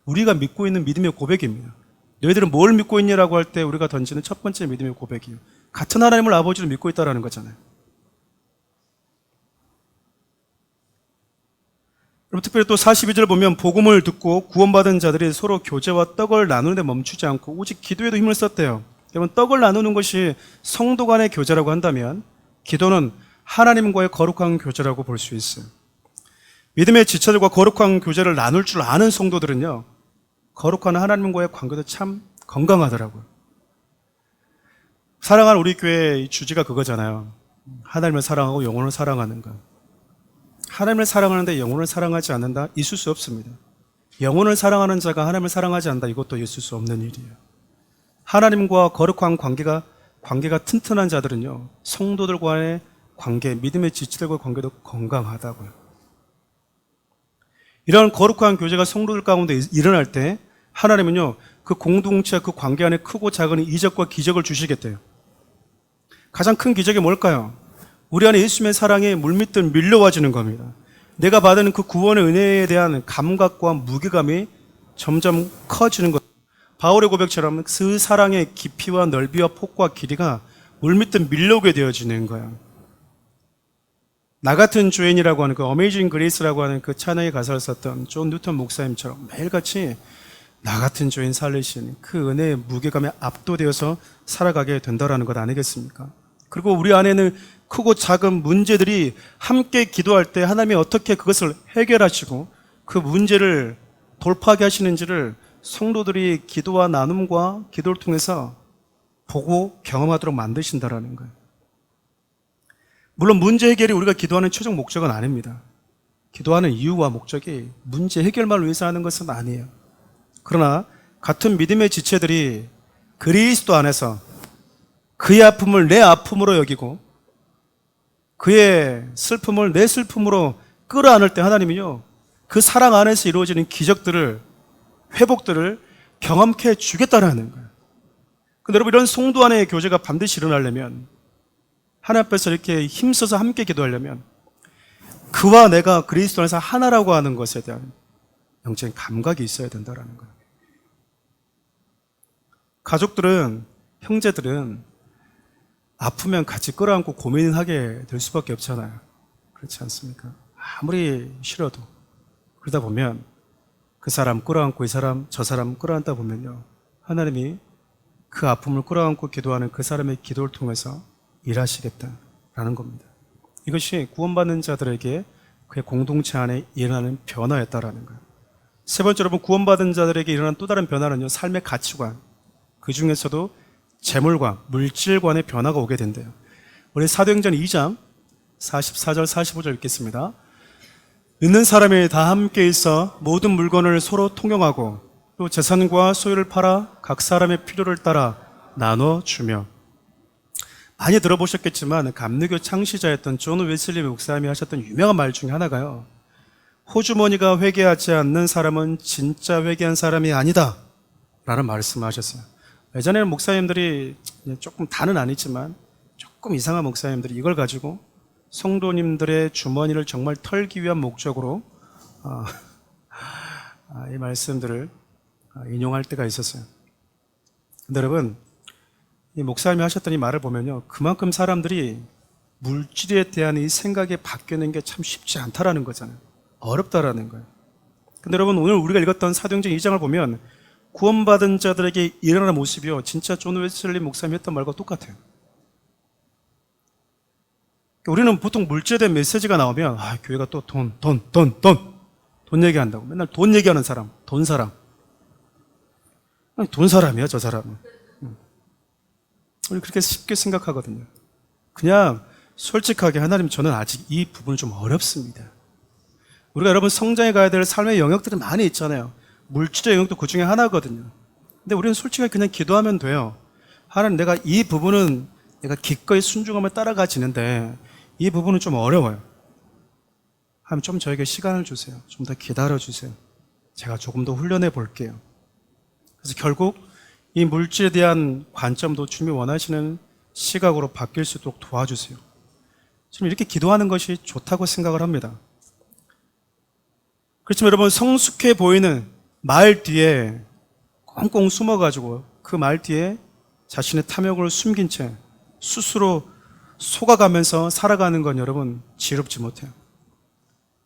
우리가 믿고 있는 믿음의 고백입니다. 너희들은 뭘 믿고 있냐라고 할 때 우리가 던지는 첫 번째 믿음의 고백이에요. 같은 하나님을 아버지를 믿고 있다는 거잖아요. 그럼 특별히 또 42절 보면 복음을 듣고 구원받은 자들이 서로 교제와 떡을 나누는 데 멈추지 않고 오직 기도에도 힘을 썼대요. 여러분, 떡을 나누는 것이 성도 간의 교제라고 한다면 기도는 하나님과의 거룩한 교제라고 볼 수 있어요. 믿음의 지체들과 거룩한 교제를 나눌 줄 아는 성도들은요, 거룩한 하나님과의 관계도 참 건강하더라고요. 사랑하는 우리 교회의 주제가 그거잖아요. 하나님을 사랑하고 영혼을 사랑하는 것. 하나님을 사랑하는데 영혼을 사랑하지 않는다? 있을 수 없습니다. 영혼을 사랑하는 자가 하나님을 사랑하지 않는다? 이것도 있을 수 없는 일이에요. 하나님과 거룩한 관계가 튼튼한 자들은요, 성도들과의 관계, 믿음의 지체들과의 관계도 건강하다고요. 이런 거룩한 교제가 성도들 가운데 일어날 때 하나님은요, 그 공동체, 그 관계 안에 크고 작은 이적과 기적을 주시겠대요. 가장 큰 기적이 뭘까요? 우리 안에 예수님의 사랑에 물밀듯 밀려와지는 겁니다. 내가 받은 그 구원의 은혜에 대한 감각과 무게감이 점점 커지는 것. 바울의 고백처럼 그 사랑의 깊이와 넓이와 폭과 길이가 물밀듯 밀려오게 되어지는 거예요. 나 같은 죄인이라고 하는 그 어메이징 그레이스라고 하는 그 찬양의 가사를 썼던 존 뉴턴 목사님처럼 매일같이 나 같은 죄인 살리신 그 은혜의 무게감에 압도되어서 살아가게 된다는 것 아니겠습니까? 그리고 우리 안에는 크고 작은 문제들이 함께 기도할 때 하나님이 어떻게 그것을 해결하시고 그 문제를 돌파하게 하시는지를 성도들이 기도와 나눔과 기도를 통해서 보고 경험하도록 만드신다라는 거예요. 물론 문제 해결이 우리가 기도하는 최종 목적은 아닙니다. 기도하는 이유와 목적이 문제 해결만 위해서 하는 것은 아니에요. 그러나 같은 믿음의 지체들이 그리스도 안에서 그의 아픔을 내 아픔으로 여기고 그의 슬픔을 내 슬픔으로 끌어안을 때 하나님이요, 그 사랑 안에서 이루어지는 기적들을, 회복들을 경험케 해주겠다는 거예요. 근데 여러분, 이런 성도 안의 교제가 반드시 일어나려면, 하나님 앞에서 이렇게 힘써서 함께 기도하려면 그와 내가 그리스도 안에서 하나라고 하는 것에 대한 영적인 감각이 있어야 된다는 거예요. 가족들은, 형제들은 아프면 같이 끌어안고 고민하게 될 수밖에 없잖아요. 그렇지 않습니까? 아무리 싫어도. 그러다 보면 그 사람 끌어안고 이 사람 저 사람 끌어안다 보면요, 하나님이 그 아픔을 끌어안고 기도하는 그 사람의 기도를 통해서 일하시겠다라는 겁니다. 이것이 구원받는 자들에게 그의 공동체 안에 일어나는 변화였다라는 거예요. 세 번째로, 여러분, 구원받은 자들에게 일어난 또 다른 변화는요, 삶의 가치관, 그 중에서도 재물과 물질관의 변화가 오게 된대요. 우리 사도행전 2장 44절 45절 읽겠습니다. 있는 사람이 다 함께 있어 모든 물건을 서로 통용하고 또 재산과 소유를 팔아 각 사람의 필요를 따라 나눠주며. 많이 들어보셨겠지만 감리교 창시자였던 존 웨슬리 목사님이 하셨던 유명한 말 중에 하나가요, 호주머니가 회개하지 않는 사람은 진짜 회개한 사람이 아니다 라는 말씀을 하셨어요. 예전에는 목사님들이, 조금 다는 아니지만 조금 이상한 목사님들이 이걸 가지고 성도님들의 주머니를 정말 털기 위한 목적으로 이 말씀들을 인용할 때가 있었어요. 근데 여러분, 이 목사님이 하셨던 이 말을 보면요, 그만큼 사람들이 물질에 대한 이 생각이 바뀌는 게 참 쉽지 않다라는 거잖아요. 어렵다라는 거예요. 근데 여러분, 오늘 우리가 읽었던 사도행전 2장을 보면 구원받은 자들에게 일어나는 모습이요, 진짜 존 웨슬리 목사님이 했던 말과 똑같아요. 우리는 보통 물질에 대한 메시지가 나오면 교회가 또 돈 얘기한다고, 맨날 돈 얘기하는 사람, 돈 사람. 아니, 돈 사람이야 저 사람은. 우리 그렇게 쉽게 생각하거든요. 그냥 솔직하게, 하나님, 저는 아직 이 부분이 좀 어렵습니다. 우리가 여러분 성장해 가야 될 삶의 영역들이 많이 있잖아요. 물질의 영역도 그 중에 하나거든요. 근데 우리는 솔직하게 그냥 기도하면 돼요. 하나님, 내가 이 부분은 내가 기꺼이 순종하며 따라가지는데 이 부분은 좀 어려워요. 하나님, 좀 저에게 시간을 주세요. 좀 더 기다려 주세요. 제가 조금 더 훈련해 볼게요. 그래서 결국 이 물질에 대한 관점도 주님이 원하시는 시각으로 바뀔 수 있도록 도와주세요. 지금 이렇게 기도하는 것이 좋다고 생각을 합니다. 그렇지만 여러분, 성숙해 보이는 말 뒤에 꽁꽁 숨어가지고 그 말 뒤에 자신의 탐욕을 숨긴 채 스스로 속아가면서 살아가는 건 여러분 지혜롭지 못해요.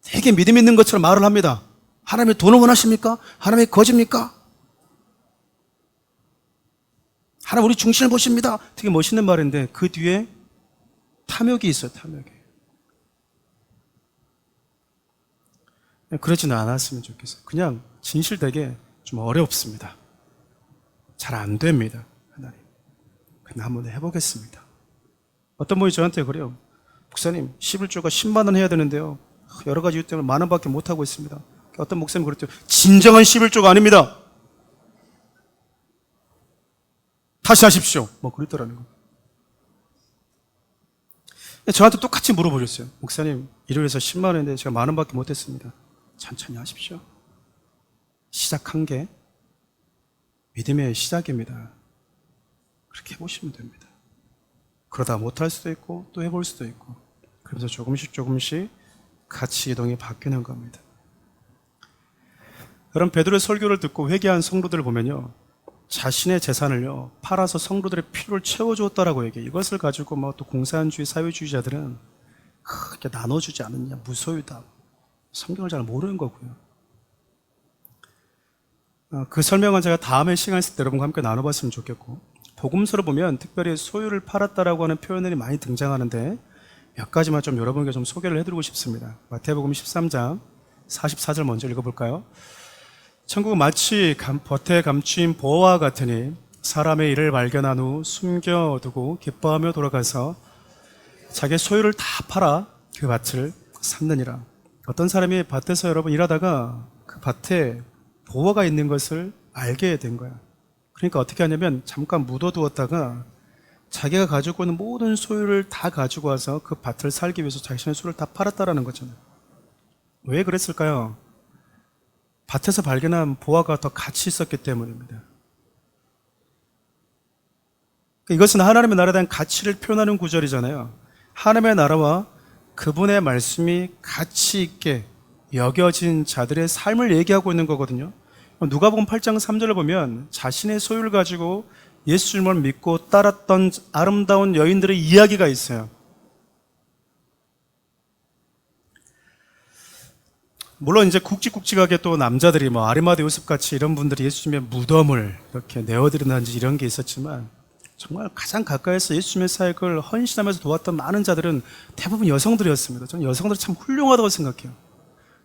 되게 믿음 있는 것처럼 말을 합니다. 하나님이 돈을 원하십니까? 하나님이 거짓입니까? 하나님 우리 중심을 보십니다. 되게 멋있는 말인데 그 뒤에 탐욕이 있어요. 탐욕이. 그러지는 않았으면 좋겠어요. 그냥 진실되게 좀 어렵습니다. 잘 안 됩니다. 하나님, 근데 한번 해보겠습니다. 어떤 분이 저한테 그래요. 목사님, 11조가 10만 원 해야 되는데요, 여러 가지 이유 때문에 만 원밖에 못하고 있습니다. 어떤 목사님 그랬죠. 진정한 11조가 아닙니다. 다시 하십시오. 뭐 그랬더라는 거. 저한테 똑같이 물어보셨어요. 목사님, 일요일에서 10만 원인데 제가 만 원밖에 못했습니다. 천천히 하십시오. 시작한 게 믿음의 시작입니다. 그렇게 해보시면 됩니다. 그러다 못할 수도 있고 또 해볼 수도 있고, 그러면서 조금씩 가치 이동이 바뀌는 겁니다. 여러분, 베드로의 설교를 듣고 회개한 성도들을 보면요, 자신의 재산을요 팔아서 성도들의 필요를 채워주었다라고 얘기해요. 이것을 가지고 뭐 또 공산주의 사회주의자들은 그렇게 나눠주지 않느냐, 무소유다, 성경을 잘 모르는 거고요. 그 설명은 제가 다음에 시간 있을 때 여러분과 함께 나눠봤으면 좋겠고, 복음서를 보면 특별히 소유를 팔았다라고 하는 표현들이 많이 등장하는데 몇 가지만 좀 여러분께 좀 소개를 해드리고 싶습니다. 마태복음 13장 44절 먼저 읽어볼까요? 천국은 마치 겉에 감추인 보화와 같으니 사람의 일을 발견한 후 숨겨두고 기뻐하며 돌아가서 자기의 소유를 다 팔아 그 밭을 샀느니라. 어떤 사람이 밭에서 여러분 일하다가 그 밭에 보화가 있는 것을 알게 된 거야. 그러니까 어떻게 하냐면 잠깐 묻어두었다가 자기가 가지고 있는 모든 소유를 다 가지고 와서 그 밭을 살기 위해서 자신의 소유를 다 팔았다라는 거잖아요. 왜 그랬을까요? 밭에서 발견한 보화가 더 가치 있었기 때문입니다. 이것은 하나님의 나라에 대한 가치를 표현하는 구절이잖아요. 하나님의 나라와 그분의 말씀이 가치 있게 여겨진 자들의 삶을 얘기하고 있는 거거든요. 누가복음 8장 3절을 보면 자신의 소유를 가지고 예수님을 믿고 따랐던 아름다운 여인들의 이야기가 있어요. 물론 이제 굵직굵직하게 또 남자들이 뭐 아리마대 요셉 같이 이런 분들이 예수님의 무덤을 이렇게 내어드린다든지 이런 게 있었지만, 정말 가장 가까이서 예수님의 사역을 헌신하면서 도왔던 많은 자들은 대부분 여성들이었습니다. 저는 여성들이 참 훌륭하다고 생각해요.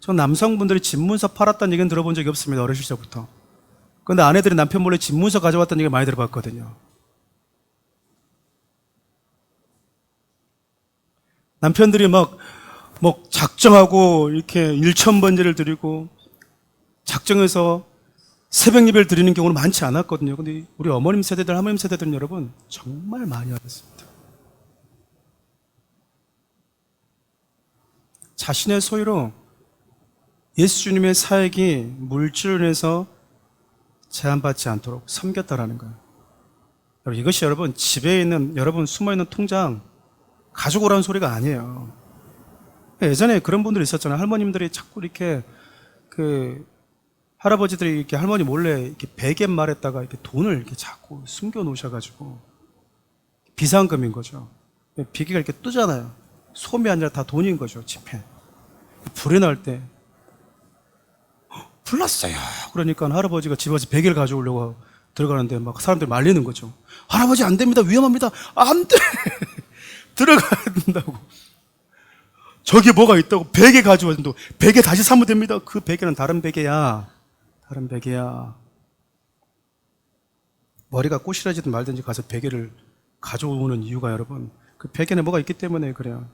전 남성분들이 집문서 팔았다는 얘기는 들어본 적이 없습니다. 어린 시절부터. 그런데 아내들이 남편 몰래 집문서 가져왔다는 얘기 많이 들어봤거든요. 남편들이 막 작정하고 이렇게 1,000번제를 드리고 작정해서 새벽 예배를 드리는 경우는 많지 않았거든요. 근데 우리 어머님 세대들, 할머님 세대들은 여러분 정말 많이 알았습니다. 자신의 소유로 예수님의 사역이 물질로 인해서 제한받지 않도록 섬겼다라는 거예요. 여러분, 이것이 여러분 집에 있는 여러분 숨어있는 통장 가져오라는 소리가 아니에요. 예전에 그런 분들이 있었잖아요. 할머님들이 자꾸 이렇게 할아버지들이 이렇게 할머니 몰래 이렇게 베갯 말에다가 이렇게 돈을 이렇게 자꾸 숨겨 놓으셔가지고 비상금인 거죠. 비계가 이렇게 뜨잖아요. 솜이 아니라 다 돈인 거죠. 지폐. 불이 날 때 불났어요. 그러니까 할아버지가 집에서 베개를 가져오려고 들어가는데 막 사람들이 말리는 거죠. 할아버지 안 됩니다. 위험합니다. 안 돼. 들어가야 된다고. 저기 뭐가 있다고 베개 가져와도 베개 다시 사면 됩니다. 그 베개는 다른 베개야. 다른 베개야. 머리가 꼬시러지든 말든지 가서 베개를 가져오는 이유가 여러분 그 베개는 뭐가 있기 때문에 그래요.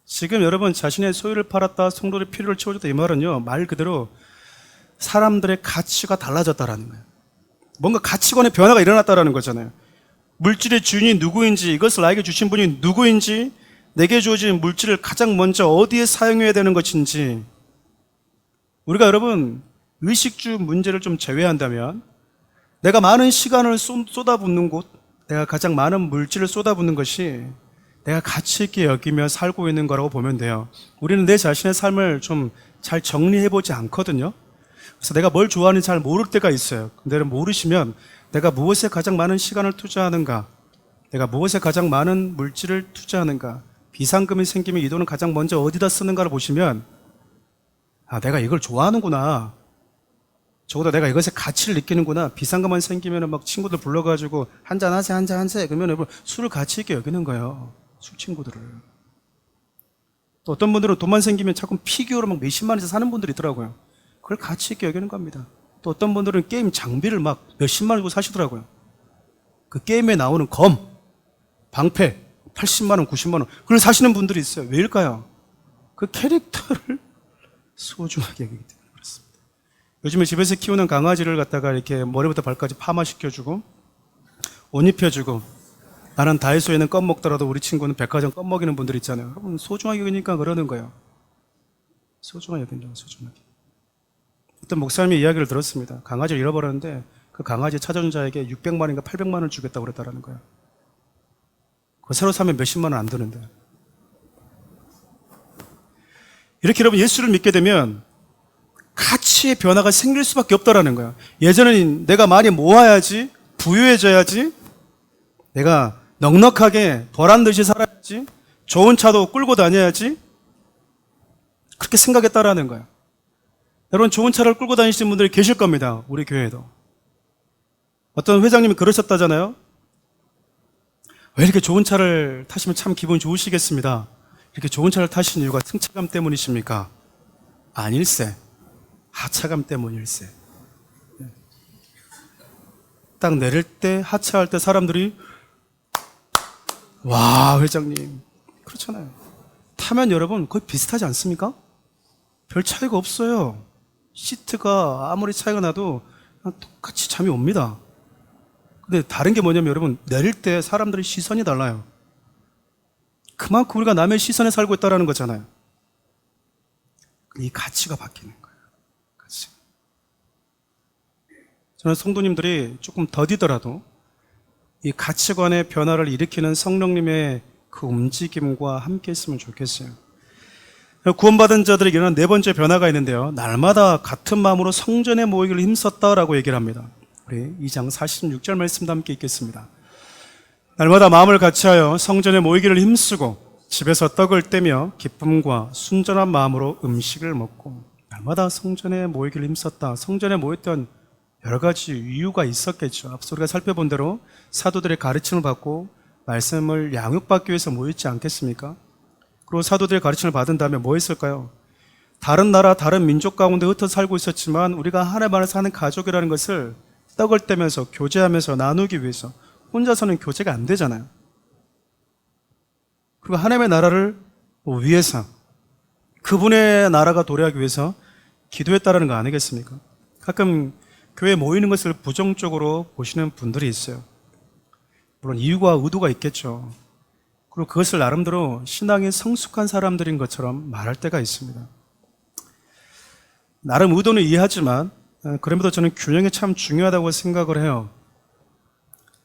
지금 여러분 자신의 소유를 팔았다 성도의 필요를 채워줬다 이 말은요 말 그대로 사람들의 가치가 달라졌다라는 거예요. 뭔가 가치관의 변화가 일어났다라는 거잖아요. 물질의 주인이 누구인지 이것을 나에게 주신 분이 누구인지 내게 주어진 물질을 가장 먼저 어디에 사용해야 되는 것인지 우리가 여러분 의식주 문제를 좀 제외한다면 내가 많은 시간을 쏟아붓는 곳 내가 가장 많은 물질을 쏟아붓는 것이 내가 가치 있게 여기며 살고 있는 거라고 보면 돼요. 우리는 내 자신의 삶을 좀 잘 정리해보지 않거든요. 그래서 내가 뭘 좋아하는지 잘 모를 때가 있어요. 근데 모르시면 내가 무엇에 가장 많은 시간을 투자하는가 내가 무엇에 가장 많은 물질을 투자하는가 비상금이 생기면 이 돈은 가장 먼저 어디다 쓰는가를 보시면 아 내가 이걸 좋아하는구나 적어도 내가 이것에 가치를 느끼는구나 비상금만 생기면 막 친구들 불러가지고 한잔 하세 한잔 하세 그러면 여러분 술을 가치 있게 여기는 거예요. 술 친구들을. 또 어떤 분들은 돈만 생기면 자꾸 피규어로 막 몇십만 원에서 사는 분들이 있더라고요. 그걸 가치 있게 여기는 겁니다. 또 어떤 분들은 게임 장비를 막 몇십만 원 주고 사시더라고요. 그 게임에 나오는 검, 방패 80만 원, 90만 원 그걸 사시는 분들이 있어요. 왜일까요? 그 캐릭터를 소중하게 여기기 때문에 그렇습니다. 요즘에 집에서 키우는 강아지를 갖다가 이렇게 머리부터 발까지 파마시켜주고 옷 입혀주고 나는 다이소에는 껌 먹더라도 우리 친구는 백화점 껌 먹이는 분들 있잖아요. 여러분 소중하게 여기니까 그러는 거예요. 소중하게 여긴다고 소중하게. 어떤 목사님의 이야기를 들었습니다. 강아지를 잃어버렸는데 그 강아지 찾아준 자에게 600만 원인가 800만 원을 주겠다고 그랬다는 거예요. 그거 새로 사면 몇십만 원 안 드는데. 이렇게 여러분 예수를 믿게 되면 가치의 변화가 생길 수밖에 없다라는 거예요. 예전에는 내가 많이 모아야지 부유해져야지 내가 넉넉하게 보란 듯이 살아야지 좋은 차도 끌고 다녀야지 그렇게 생각했다라는 거예요. 여러분 좋은 차를 끌고 다니시는 분들이 계실 겁니다. 우리 교회에도. 어떤 회장님이 그러셨다잖아요. 왜 이렇게 좋은 차를 타시면 참 기분이 좋으시겠습니다. 이렇게 좋은 차를 타신 이유가 승차감 때문이십니까? 아닐세. 하차감 때문일세. 딱 내릴 때 하차할 때 사람들이 와 회장님 그렇잖아요. 타면 여러분 거의 비슷하지 않습니까? 별 차이가 없어요. 시트가 아무리 차이가 나도 똑같이 잠이 옵니다. 근데 다른 게 뭐냐면 여러분 내릴 때 사람들의 시선이 달라요. 그만큼 우리가 남의 시선에 살고 있다는 거잖아요. 이 가치가 바뀌는 거예요. 가치. 저는 성도님들이 조금 더디더라도 이 가치관의 변화를 일으키는 성령님의 그 움직임과 함께 했으면 좋겠어요. 구원받은 자들에게 일어난 네 번째 변화가 있는데요. 날마다 같은 마음으로 성전에 모이기를 힘썼다라고 얘기를 합니다. 우리 2장 46절 말씀도 함께 읽겠습니다. 날마다 마음을 같이하여 성전에 모이기를 힘쓰고 집에서 떡을 떼며 기쁨과 순전한 마음으로 음식을 먹고 날마다 성전에 모이기를 힘썼다. 성전에 모였던 여러 가지 이유가 있었겠죠. 앞서 우리가 살펴본 대로 사도들의 가르침을 받고 말씀을 양육받기 위해서 모였지 않겠습니까? 그리고 사도들의 가르침을 받은 다음에 뭐 했을까요? 다른 나라, 다른 민족 가운데 흩어 살고 있었지만 우리가 하나님 안에서 사는 가족이라는 것을 떡을 떼면서 교제하면서 나누기 위해서 혼자서는 교제가 안 되잖아요. 그리고 하나님의 나라를 위해서 그분의 나라가 도래하기 위해서 기도했다라는 거 아니겠습니까? 가끔 교회에 모이는 것을 부정적으로 보시는 분들이 있어요. 물론 이유와 의도가 있겠죠. 그리고 그것을 나름대로 신앙이 성숙한 사람들인 것처럼 말할 때가 있습니다. 나름 의도는 이해하지만 그럼에도 저는 균형이 참 중요하다고 생각을 해요.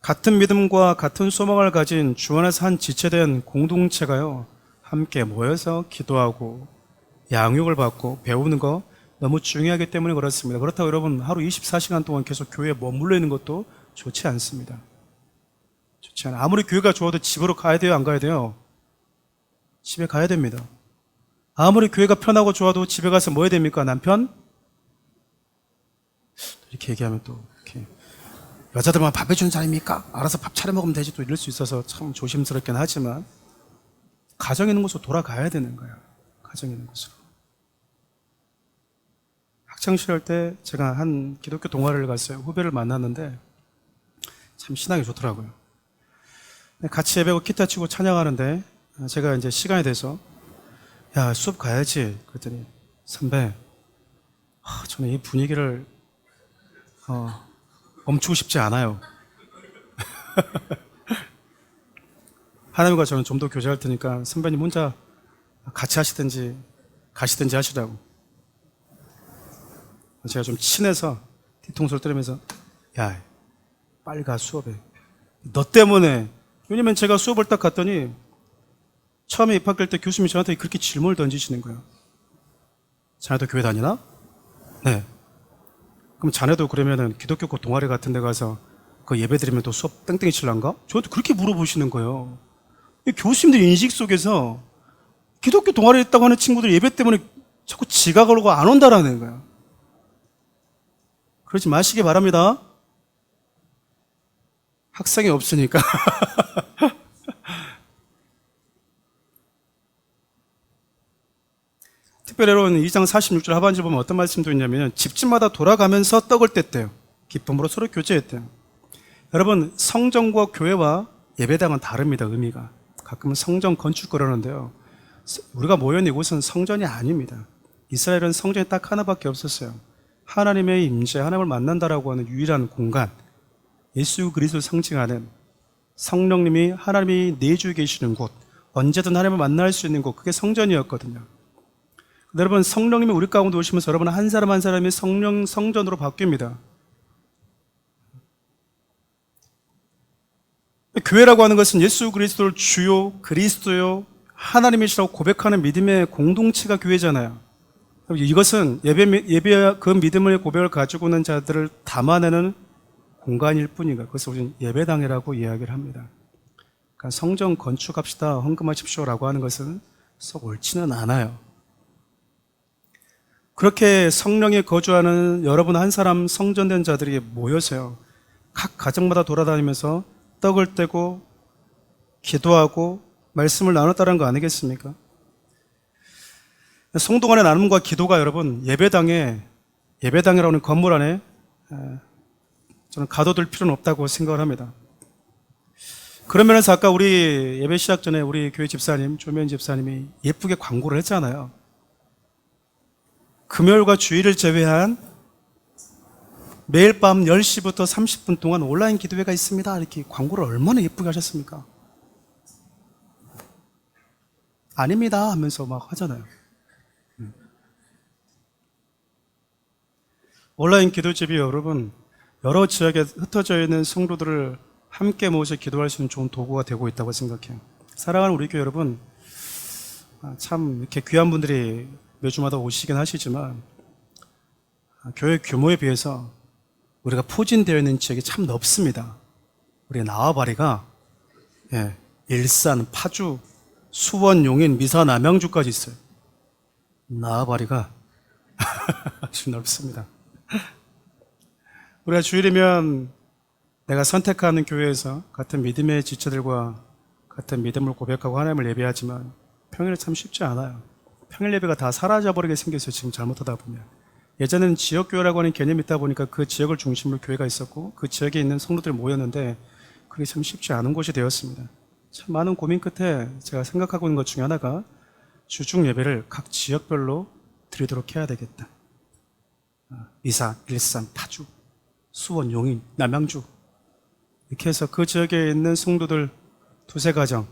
같은 믿음과 같은 소망을 가진 주 안에서 한 지체된 공동체가요, 함께 모여서 기도하고 양육을 받고 배우는 거 너무 중요하기 때문에 그렇습니다. 그렇다고 여러분 하루 24시간 동안 계속 교회에 머물러 있는 것도 좋지 않습니다. 좋지 않아요. 아무리 교회가 좋아도 집으로 가야 돼요, 안 가야 돼요? 집에 가야 됩니다. 아무리 교회가 편하고 좋아도 집에 가서 뭐 해야 됩니까? 남편? 이렇게 얘기하면 또 이렇게 여자들만 밥 해주는 사람입니까? 알아서 밥 차려 먹으면 되지, 또 이럴 수 있어서 참 조심스럽긴 하지만 가정 있는 곳으로 돌아가야 되는 거예요. 가정 있는 곳으로. 학창시절 때 제가 한 기독교 동아리를 갔어요. 후배를 만났는데 참 신앙이 좋더라고요. 같이 예배고 기타 치고 찬양하는데 제가 이제 시간이 돼서 야, 수업 가야지. 그랬더니 선배, 저는 이 분위기를 멈추고 싶지 않아요. 하나님과 저는 좀 더 교제할 테니까 선배님 혼자 같이 하시든지 가시든지 하시라고. 제가 좀 친해서 뒤통수를 때리면서 야, 빨리 가 수업에. 너 때문에. 왜냐면 제가 수업을 딱 갔더니 처음에 입학할 때 교수님이 저한테 그렇게 질문을 던지시는 거예요. 자네도 교회 다니나? 네. 그럼 자네도 그러면은 기독교 동아리 같은 데 가서 그 예배 드리면 또 수업 땡땡이 칠란가? 저한테 그렇게 물어보시는 거예요. 교수님들 인식 속에서 기독교 동아리에 있다고 하는 친구들 예배 때문에 자꾸 지각을 하고 안 온다라는 거예요. 그러지 마시기 바랍니다. 학생이 없으니까. 특별히 여러분 2장 46절 하반절 보면 어떤 말씀도 있냐면 집집마다 돌아가면서 떡을 뗐대요. 기쁨으로 서로 교제했대요. 여러분 성전과 교회와 예배당은 다릅니다. 의미가. 가끔은 성전 건축 그러는데요. 우리가 모여있는 이곳은 성전이 아닙니다. 이스라엘은 성전이 딱 하나밖에 없었어요. 하나님의 임재, 하나님을 만난다라고 하는 유일한 공간, 예수 그리스도를 상징하는 성령님이 하나님이 내주에 계시는 곳, 언제든 하나님을 만날 수 있는 곳, 그게 성전이었거든요. 여러분 성령님이 우리 가운데 오시면서 여러분 한 사람 한 사람이 성전으로 바뀝니다. 교회라고 하는 것은 예수 그리스도를 주요, 그리스도요, 하나님이시라고 고백하는 믿음의 공동체가 교회잖아요. 이것은 예배 그 믿음의 고백을 가지고 있는 자들을 담아내는 공간일 뿐인가. 그것을 우리는 예배당이라고 이야기를 합니다. 그러니까 성전 건축합시다, 헌금하십시오라고 하는 것은 썩 옳지는 않아요. 그렇게 성령에 거주하는 여러분 한 사람 성전된 자들이 모여서요, 각 가정마다 돌아다니면서 떡을 떼고 기도하고 말씀을 나눴다는 거 아니겠습니까? 성도 간의 나눔과 기도가 여러분 예배당이라고 하는 건물 안에 저는 가둬둘 필요는 없다고 생각을 합니다. 그런 면에서 아까 우리 예배 시작 전에 우리 교회 집사님, 조면 집사님이 예쁘게 광고를 했잖아요. 금요일과 주일을 제외한 매일 밤 10시부터 30분 동안 온라인 기도회가 있습니다. 이렇게 광고를 얼마나 예쁘게 하셨습니까? 아닙니다 하면서 막 하잖아요. 온라인 기도집이 여러분 여러 지역에 흩어져 있는 성도들을 함께 모셔 기도할 수 있는 좋은 도구가 되고 있다고 생각해요. 사랑하는 우리 교회 여러분, 참 이렇게 귀한 분들이 매주마다 오시긴 하시지만 교회 규모에 비해서 우리가 포진되어 있는 지역이 참 넓습니다. 우리 나와바리가 일산, 파주, 수원, 용인, 미사, 남양주까지 있어요. 나와바리가 아주 넓습니다. 우리가 주일이면 내가 선택하는 교회에서 같은 믿음의 지체들과 같은 믿음을 고백하고 하나님을 예배하지만 평일에 참 쉽지 않아요. 평일 예배가 다 사라져버리게 생겼어요. 지금 잘못하다 보면. 예전에는 지역교회라고 하는 개념이 있다 보니까 그 지역을 중심으로 교회가 있었고 그 지역에 있는 성도들이 모였는데 그게 참 쉽지 않은 곳이 되었습니다. 참 많은 고민 끝에 제가 생각하고 있는 것 중에 하나가 주중 예배를 각 지역별로 드리도록 해야 되겠다. 이산, 일산, 파주, 수원, 용인, 남양주 이렇게 해서 그 지역에 있는 성도들 두세 가정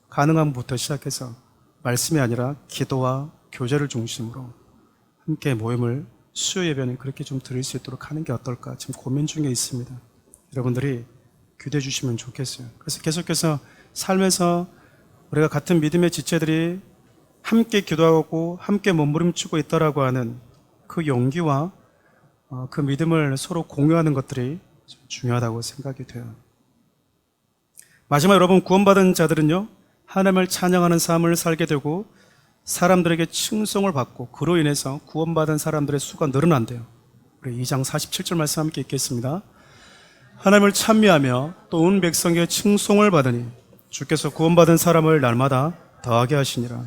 가능한 부터 시작해서 말씀이 아니라 기도와 교제를 중심으로 함께 모임을 수요 예배는 그렇게 좀 드릴 수 있도록 하는 게 어떨까 지금 고민 중에 있습니다. 여러분들이 기도해 주시면 좋겠어요. 그래서 계속해서 삶에서 우리가 같은 믿음의 지체들이 함께 기도하고 함께 몸부림치고 있다라고 하는 그 용기와 그 믿음을 서로 공유하는 것들이 중요하다고 생각이 돼요. 마지막 여러분 구원받은 자들은요 하나님을 찬양하는 삶을 살게 되고 사람들에게 칭송을 받고 그로 인해서 구원받은 사람들의 수가 늘어난대요. 우리 2장 47절 말씀 함께 읽겠습니다. 하나님을 찬미하며 또 온 백성의 칭송을 받으니 주께서 구원받은 사람을 날마다 더하게 하시니라.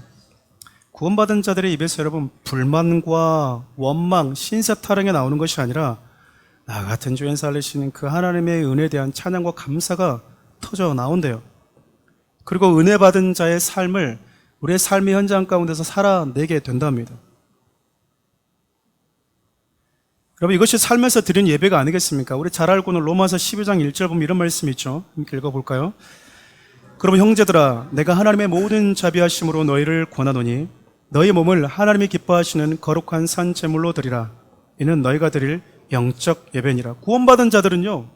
구원받은 자들의 입에서 여러분 불만과 원망, 신세 타령이 나오는 것이 아니라 나 같은 죄인 살리시는 그 하나님의 은혜에 대한 찬양과 감사가 터져 나온대요. 그리고 은혜 받은 자의 삶을 우리의 삶의 현장 가운데서 살아내게 된답니다. 여러분 이것이 삶에서 드린 예배가 아니겠습니까? 우리 잘 알고 있는 로마서 12장 1절 보면 이런 말씀이 있죠. 함께 읽어볼까요? 그러면 형제들아 내가 하나님의 모든 자비하심으로 너희를 권하노니 너희 몸을 하나님이 기뻐하시는 거룩한 산 제물로 드리라. 이는 너희가 드릴 영적 예배니라. 구원받은 자들은요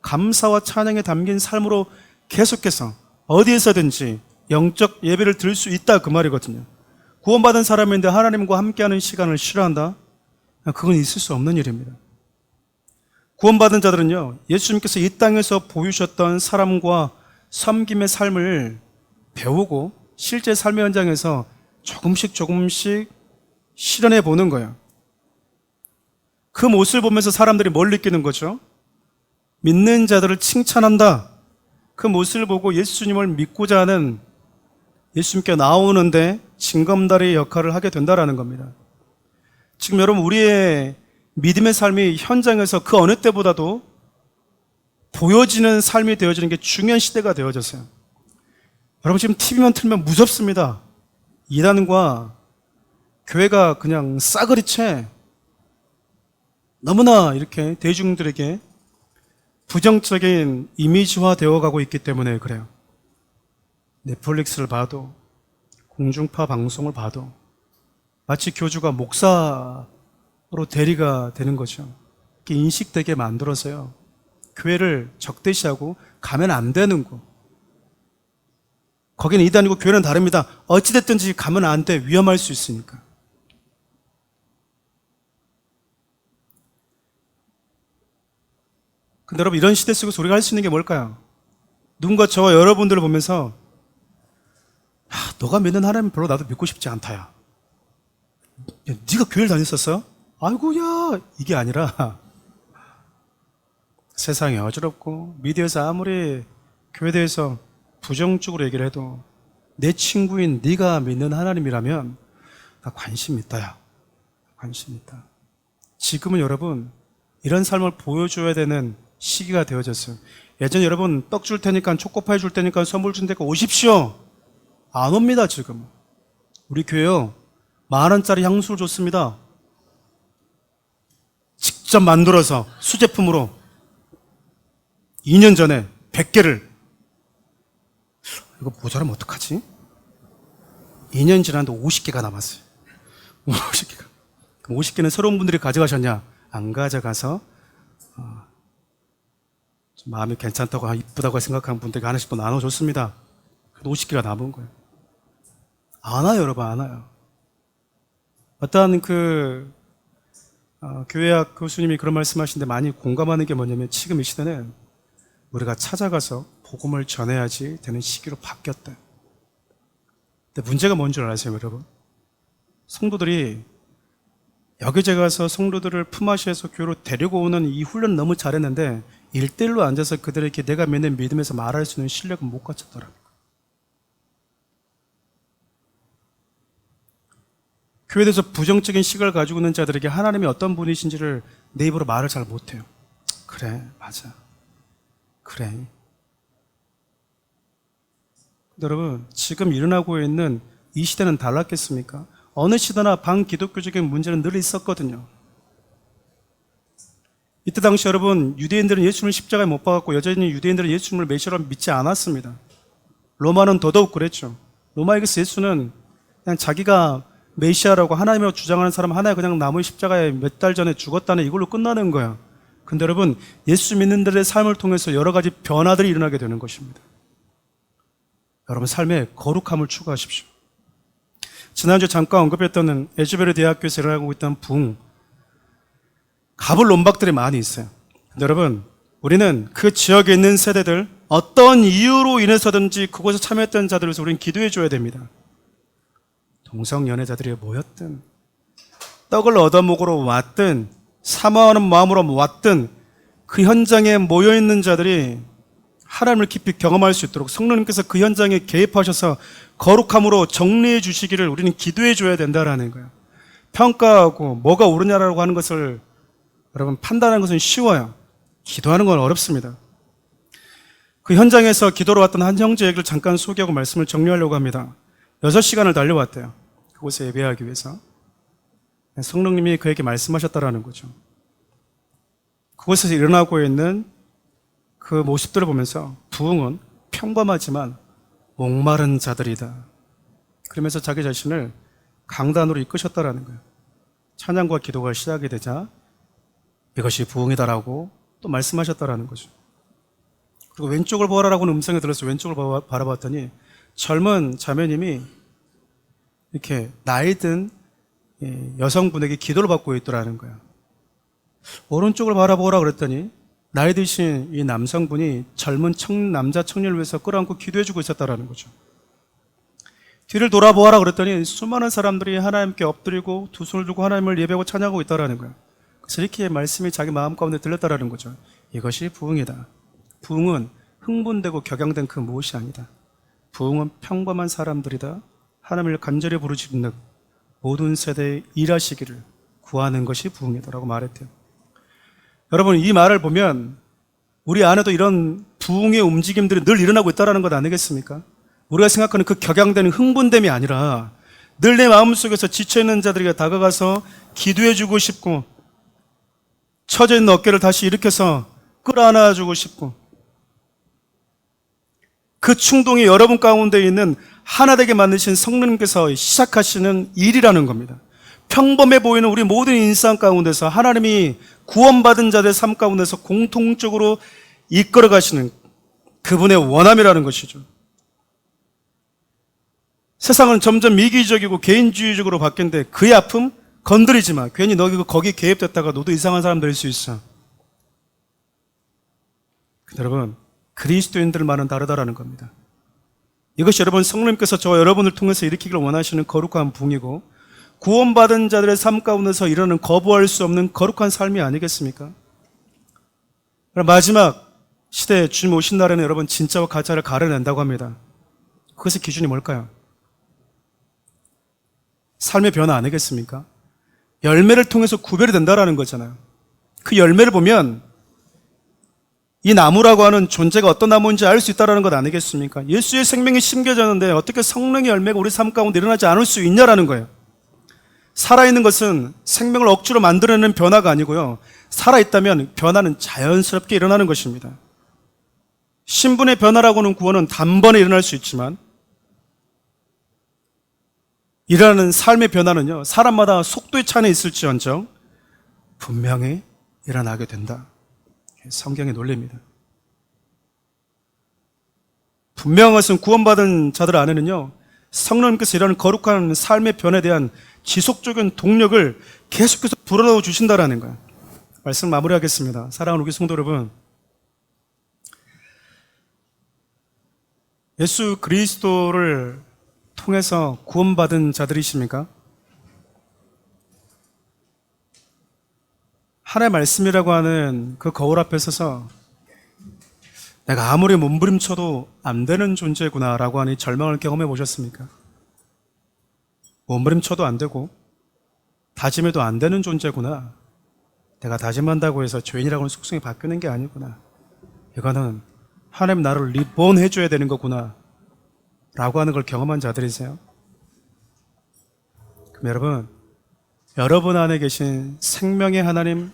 감사와 찬양에 담긴 삶으로 계속해서 어디에서든지 영적 예배를 드릴 수 있다 그 말이거든요. 구원받은 사람인데 하나님과 함께하는 시간을 싫어한다? 그건 있을 수 없는 일입니다. 구원받은 자들은요 예수님께서 이 땅에서 보이셨던 사람과 섬김의 삶을 배우고 실제 삶의 현장에서 조금씩 실현해 보는 거예요. 그 모습을 보면서 사람들이 뭘 느끼는 거죠? 믿는 자들을 칭찬한다. 그 모습을 보고 예수님을 믿고자 하는 예수님께 나오는데 징검다리 역할을 하게 된다라는 겁니다. 지금 여러분 우리의 믿음의 삶이 현장에서 그 어느 때보다도 보여지는 삶이 되어지는 게 중요한 시대가 되어졌어요. 여러분 지금 TV만 틀면 무섭습니다. 이단과 교회가 그냥 싸그리채 너무나 이렇게 대중들에게 부정적인 이미지화 되어 가고 있기 때문에 그래요. 넷플릭스를 봐도 공중파 방송을 봐도 마치 교주가 목사로 대리가 되는 거죠. 이렇게 인식되게 만들어서요. 교회를 적대시하고 가면 안 되는 곳. 거기는 이단이고 교회는 다릅니다. 어찌됐든지 가면 안 돼. 위험할 수 있으니까. 근데 여러분 이런 시대 속에서 우리가 할 수 있는 게 뭘까요? 누군가 저와 여러분들을 보면서 너가 믿는 하나님 별로 나도 믿고 싶지 않다야. 야, 네가 교회를 다녔었어? 아이고야 이게 아니라 세상이 어지럽고 미디어에서 아무리 교회에 대해서 부정적으로 얘기를 해도 내 친구인 네가 믿는 하나님이라면 나 관심 있다야. 관심 있다. 지금은 여러분 이런 삶을 보여줘야 되는 시기가 되어졌어요. 예전에 여러분 떡 줄 테니까 초코파이 줄 테니까 선물 준 테니까 오십시오. 안 옵니다 지금. 우리 교회요 10,000원짜리 향수를 줬습니다. 직접 만들어서 수제품으로 2년 전에 100개를. 이거 모자라면 어떡하지? 2년 지났는데 50개가 남았어요. 50개가. 그럼 50개는 새로운 분들이 가져가셨냐? 안 가져가서 좀 마음이 괜찮다고 이쁘다고 생각하는 분들에게 하나씩 또 나눠줬습니다. 50개가 남은 거예요. 안 와요 여러분 안 와요. 어떠한 교회학 교수님이 그런 말씀하시는데 많이 공감하는 게 뭐냐면 지금 이 시대는 우리가 찾아가서 복음을 전해야지 되는 시기로 바뀌었다. 근데 문제가 뭔 줄 아세요 여러분? 성도들이 여기저기 가서 성도들을 품앗이해서 교회로 데리고 오는 이 훈련을 너무 잘했는데 1대1로 앉아서 그들에게 내가 믿는 믿음에서 말할 수 있는 실력은 못 갖췄더라고요. 교회에 대해서 부정적인 시각을 가지고 있는 자들에게 하나님이 어떤 분이신지를 내 입으로 말을 잘 못해요. 그래 맞아 그래. 여러분 지금 일어나고 있는 이 시대는 달랐겠습니까? 어느 시대나 반기독교적인 문제는 늘 있었거든요. 이때 당시 여러분, 유대인들은 예수님을 십자가에 못 박았고 여전히 유대인들은 예수님을 메시아로 믿지 않았습니다. 로마는 더더욱 그랬죠. 로마에게서 예수는 그냥 자기가 메시아라고 하나님이라고 주장하는 사람 하나에 그냥 나무 십자가에 몇 달 전에 죽었다는 이걸로 끝나는 거야. 근데 여러분, 예수 믿는 들의 삶을 통해서 여러 가지 변화들이 일어나게 되는 것입니다. 여러분, 삶에 거룩함을 추구하십시오. 지난주 잠깐 언급했던 에즈베르 대학교에서 일어나고 있던 부흥, 가불 논박들이 많이 있어요. 근데 여러분, 우리는 그 지역에 있는 세대들, 어떤 이유로 인해서든지 그곳에 참여했던 자들을 위해서 우리는 기도해 줘야 됩니다. 동성연애자들이 모였든, 떡을 얻어먹으러 왔든, 사모하는 마음으로 왔든, 그 현장에 모여있는 자들이 하나님을 깊이 경험할 수 있도록 성령님께서 그 현장에 개입하셔서 거룩함으로 정리해 주시기를 우리는 기도해 줘야 된다라는 거예요. 평가하고 뭐가 옳으냐라고 하는 것을 여러분 판단하는 것은 쉬워요. 기도하는 건 어렵습니다. 그 현장에서 기도로 왔던 한 형제 얘기를 잠깐 소개하고 말씀을 정리하려고 합니다. 6시간을 달려왔대요. 그곳에 예배하기 위해서. 성령님이 그에게 말씀하셨다라는 거죠. 그곳에서 일어나고 있는 그 모습들을 보면서 부흥은 평범하지만 목마른 자들이다. 그러면서 자기 자신을 강단으로 이끄셨다라는 거예요. 찬양과 기도가 시작이 되자 이것이 부흥이다라고 또 말씀하셨다라는 거죠. 그리고 왼쪽을 보아라라고는 음성이 들었어요. 왼쪽을 바라봤더니 젊은 자매님이 이렇게 나이 든 여성분에게 기도를 받고 있더라는 거예요. 오른쪽을 바라보라 그랬더니 나이 드신 이 남성분이 젊은 남자 청년을 위해서 끌어안고 기도해주고 있었다라는 거죠. 뒤를 돌아보아라 그랬더니 수많은 사람들이 하나님께 엎드리고 두 손을 들고 하나님을 예배하고 찬양하고 있다라는 거예요. 그래서 이렇게 말씀이 자기 마음 가운데 들렸다라는 거죠. 이것이 부흥이다. 부흥은 흥분되고 격양된 그 무엇이 아니다. 부흥은 평범한 사람들이다. 하나님을 간절히 부르짖는 모든 세대에 일하시기를 구하는 것이 부흥이다라고 말했대요. 여러분, 이 말을 보면 우리 안에도 이런 부흥의 움직임들이 늘 일어나고 있다는 것 아니겠습니까? 우리가 생각하는 그 격양되는 흥분됨이 아니라 늘 내 마음속에서 지쳐있는 자들에게 다가가서 기도해주고 싶고 처져있는 어깨를 다시 일으켜서 끌어안아주고 싶고 그 충동이 여러분 가운데 있는 하나 되게 만드신 성령님께서 시작하시는 일이라는 겁니다. 평범해 보이는 우리 모든 인상 가운데서 하나님이 구원받은 자들의 삶 가운데서 공통적으로 이끌어 가시는 그분의 원함이라는 것이죠. 세상은 점점 미기적이고 개인주의적으로 바뀌는데 그의 아픔 건드리지 마. 괜히 너 거기 개입됐다가 너도 이상한 사람 될 수 있어. 여러분, 그리스도인들만은 다르다라는 겁니다. 이것이 여러분 성령님께서 저와 여러분을 통해서 일으키기를 원하시는 거룩한 부흥이고 구원받은 자들의 삶 가운데서 일어나는 거부할 수 없는 거룩한 삶이 아니겠습니까? 마지막 시대에 주님 오신 날에는 여러분 진짜와 가짜를 가려낸다고 합니다. 그것의 기준이 뭘까요? 삶의 변화 아니겠습니까? 열매를 통해서 구별이 된다라는 거잖아요. 그 열매를 보면 이 나무라고 하는 존재가 어떤 나무인지 알 수 있다는 것 아니겠습니까? 예수의 생명이 심겨졌는데 어떻게 성령의 열매가 우리 삶 가운데 일어나지 않을 수 있냐라는 거예요. 살아있는 것은 생명을 억지로 만들어내는 변화가 아니고요. 살아있다면 변화는 자연스럽게 일어나는 것입니다. 신분의 변화라고는 구원은 단번에 일어날 수 있지만 일어나는 삶의 변화는요. 사람마다 속도의 차이는 있을지언정 분명히 일어나게 된다. 성경의 논리입니다. 분명한 것은 구원받은 자들 안에는요. 성령님께서 이런 거룩한 삶의 변화에 대한 지속적인 동력을 계속해서 불어넣어 주신다라는 거예요. 말씀 마무리하겠습니다. 사랑하는 우리 성도 여러분, 예수 그리스도를 통해서 구원받은 자들이십니까? 하나님의 말씀이라고 하는 그 거울 앞에 서서 내가 아무리 몸부림쳐도 안 되는 존재구나 라고 하는 절망을 경험해 보셨습니까? 몸부림쳐도 안 되고 다짐해도 안 되는 존재구나. 내가 다짐한다고 해서 죄인이라고 하는 속성이 바뀌는 게 아니구나. 이거는 하나님 나를 리본 해줘야 되는 거구나 라고 하는 걸 경험한 자들이세요? 그럼 여러분 안에 계신 생명의 하나님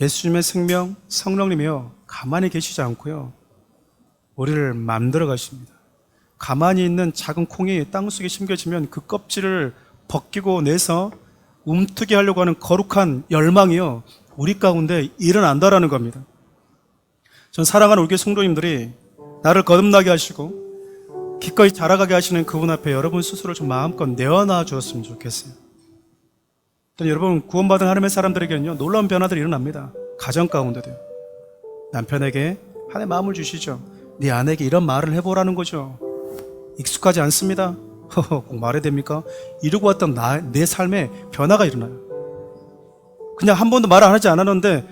예수님의 생명 성령님이요 가만히 계시지 않고요 우리를 만들어 가십니다. 가만히 있는 작은 콩이 땅속에 심겨지면 그 껍질을 벗기고 내서 움트게 하려고 하는 거룩한 열망이요 우리 가운데 일어난다라는 겁니다. 전 사랑하는 우리 교회 성도님들이 나를 거듭나게 하시고 기꺼이 자라가게 하시는 그분 앞에 여러분 스스로 좀 마음껏 내어놔 주었으면 좋겠어요. 또 여러분 구원받은 하나님의 사람들에게는요 놀라운 변화들이 일어납니다. 가정 가운데도요. 남편에게 하나님의 마음을 주시죠. 네 아내에게 이런 말을 해보라는 거죠. 익숙하지 않습니다. 꼭 말해야 됩니까? 이루고 왔던 내 삶에 변화가 일어나요. 그냥 한 번도 말 안 하지 않았는데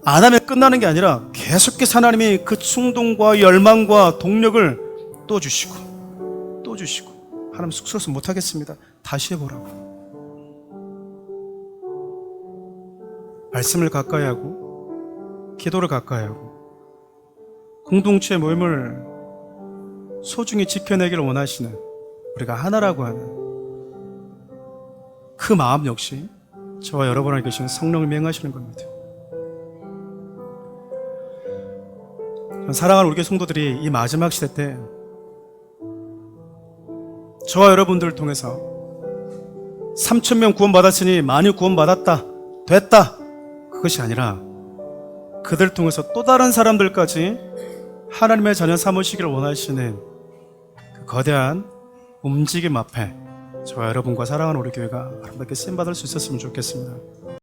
안 하면 끝나는 게 아니라 계속해서 하나님이 그 충동과 열망과 동력을 또 주시고 또 주시고 하나님 쑥스러워서 못하겠습니다. 다시 해보라고. 말씀을 가까이 하고 기도를 가까이 하고 공동체 모임을 소중히 지켜내기를 원하시는 우리가 하나라고 하는 그 마음 역시 저와 여러분 안에 계시는 성령을 행하시는 겁니다. 사랑하는 우리 교회 성도들이 이 마지막 시대 때 저와 여러분들을 통해서 3,000명 구원받았으니 많이 구원받았다 됐다 그것이 아니라 그들 통해서 또 다른 사람들까지 하나님의 자녀 삼으시기를 원하시는 그 거대한 움직임 앞에 저와 여러분과 사랑하는 우리 교회가 아름답게 쓰임받을 수 있었으면 좋겠습니다.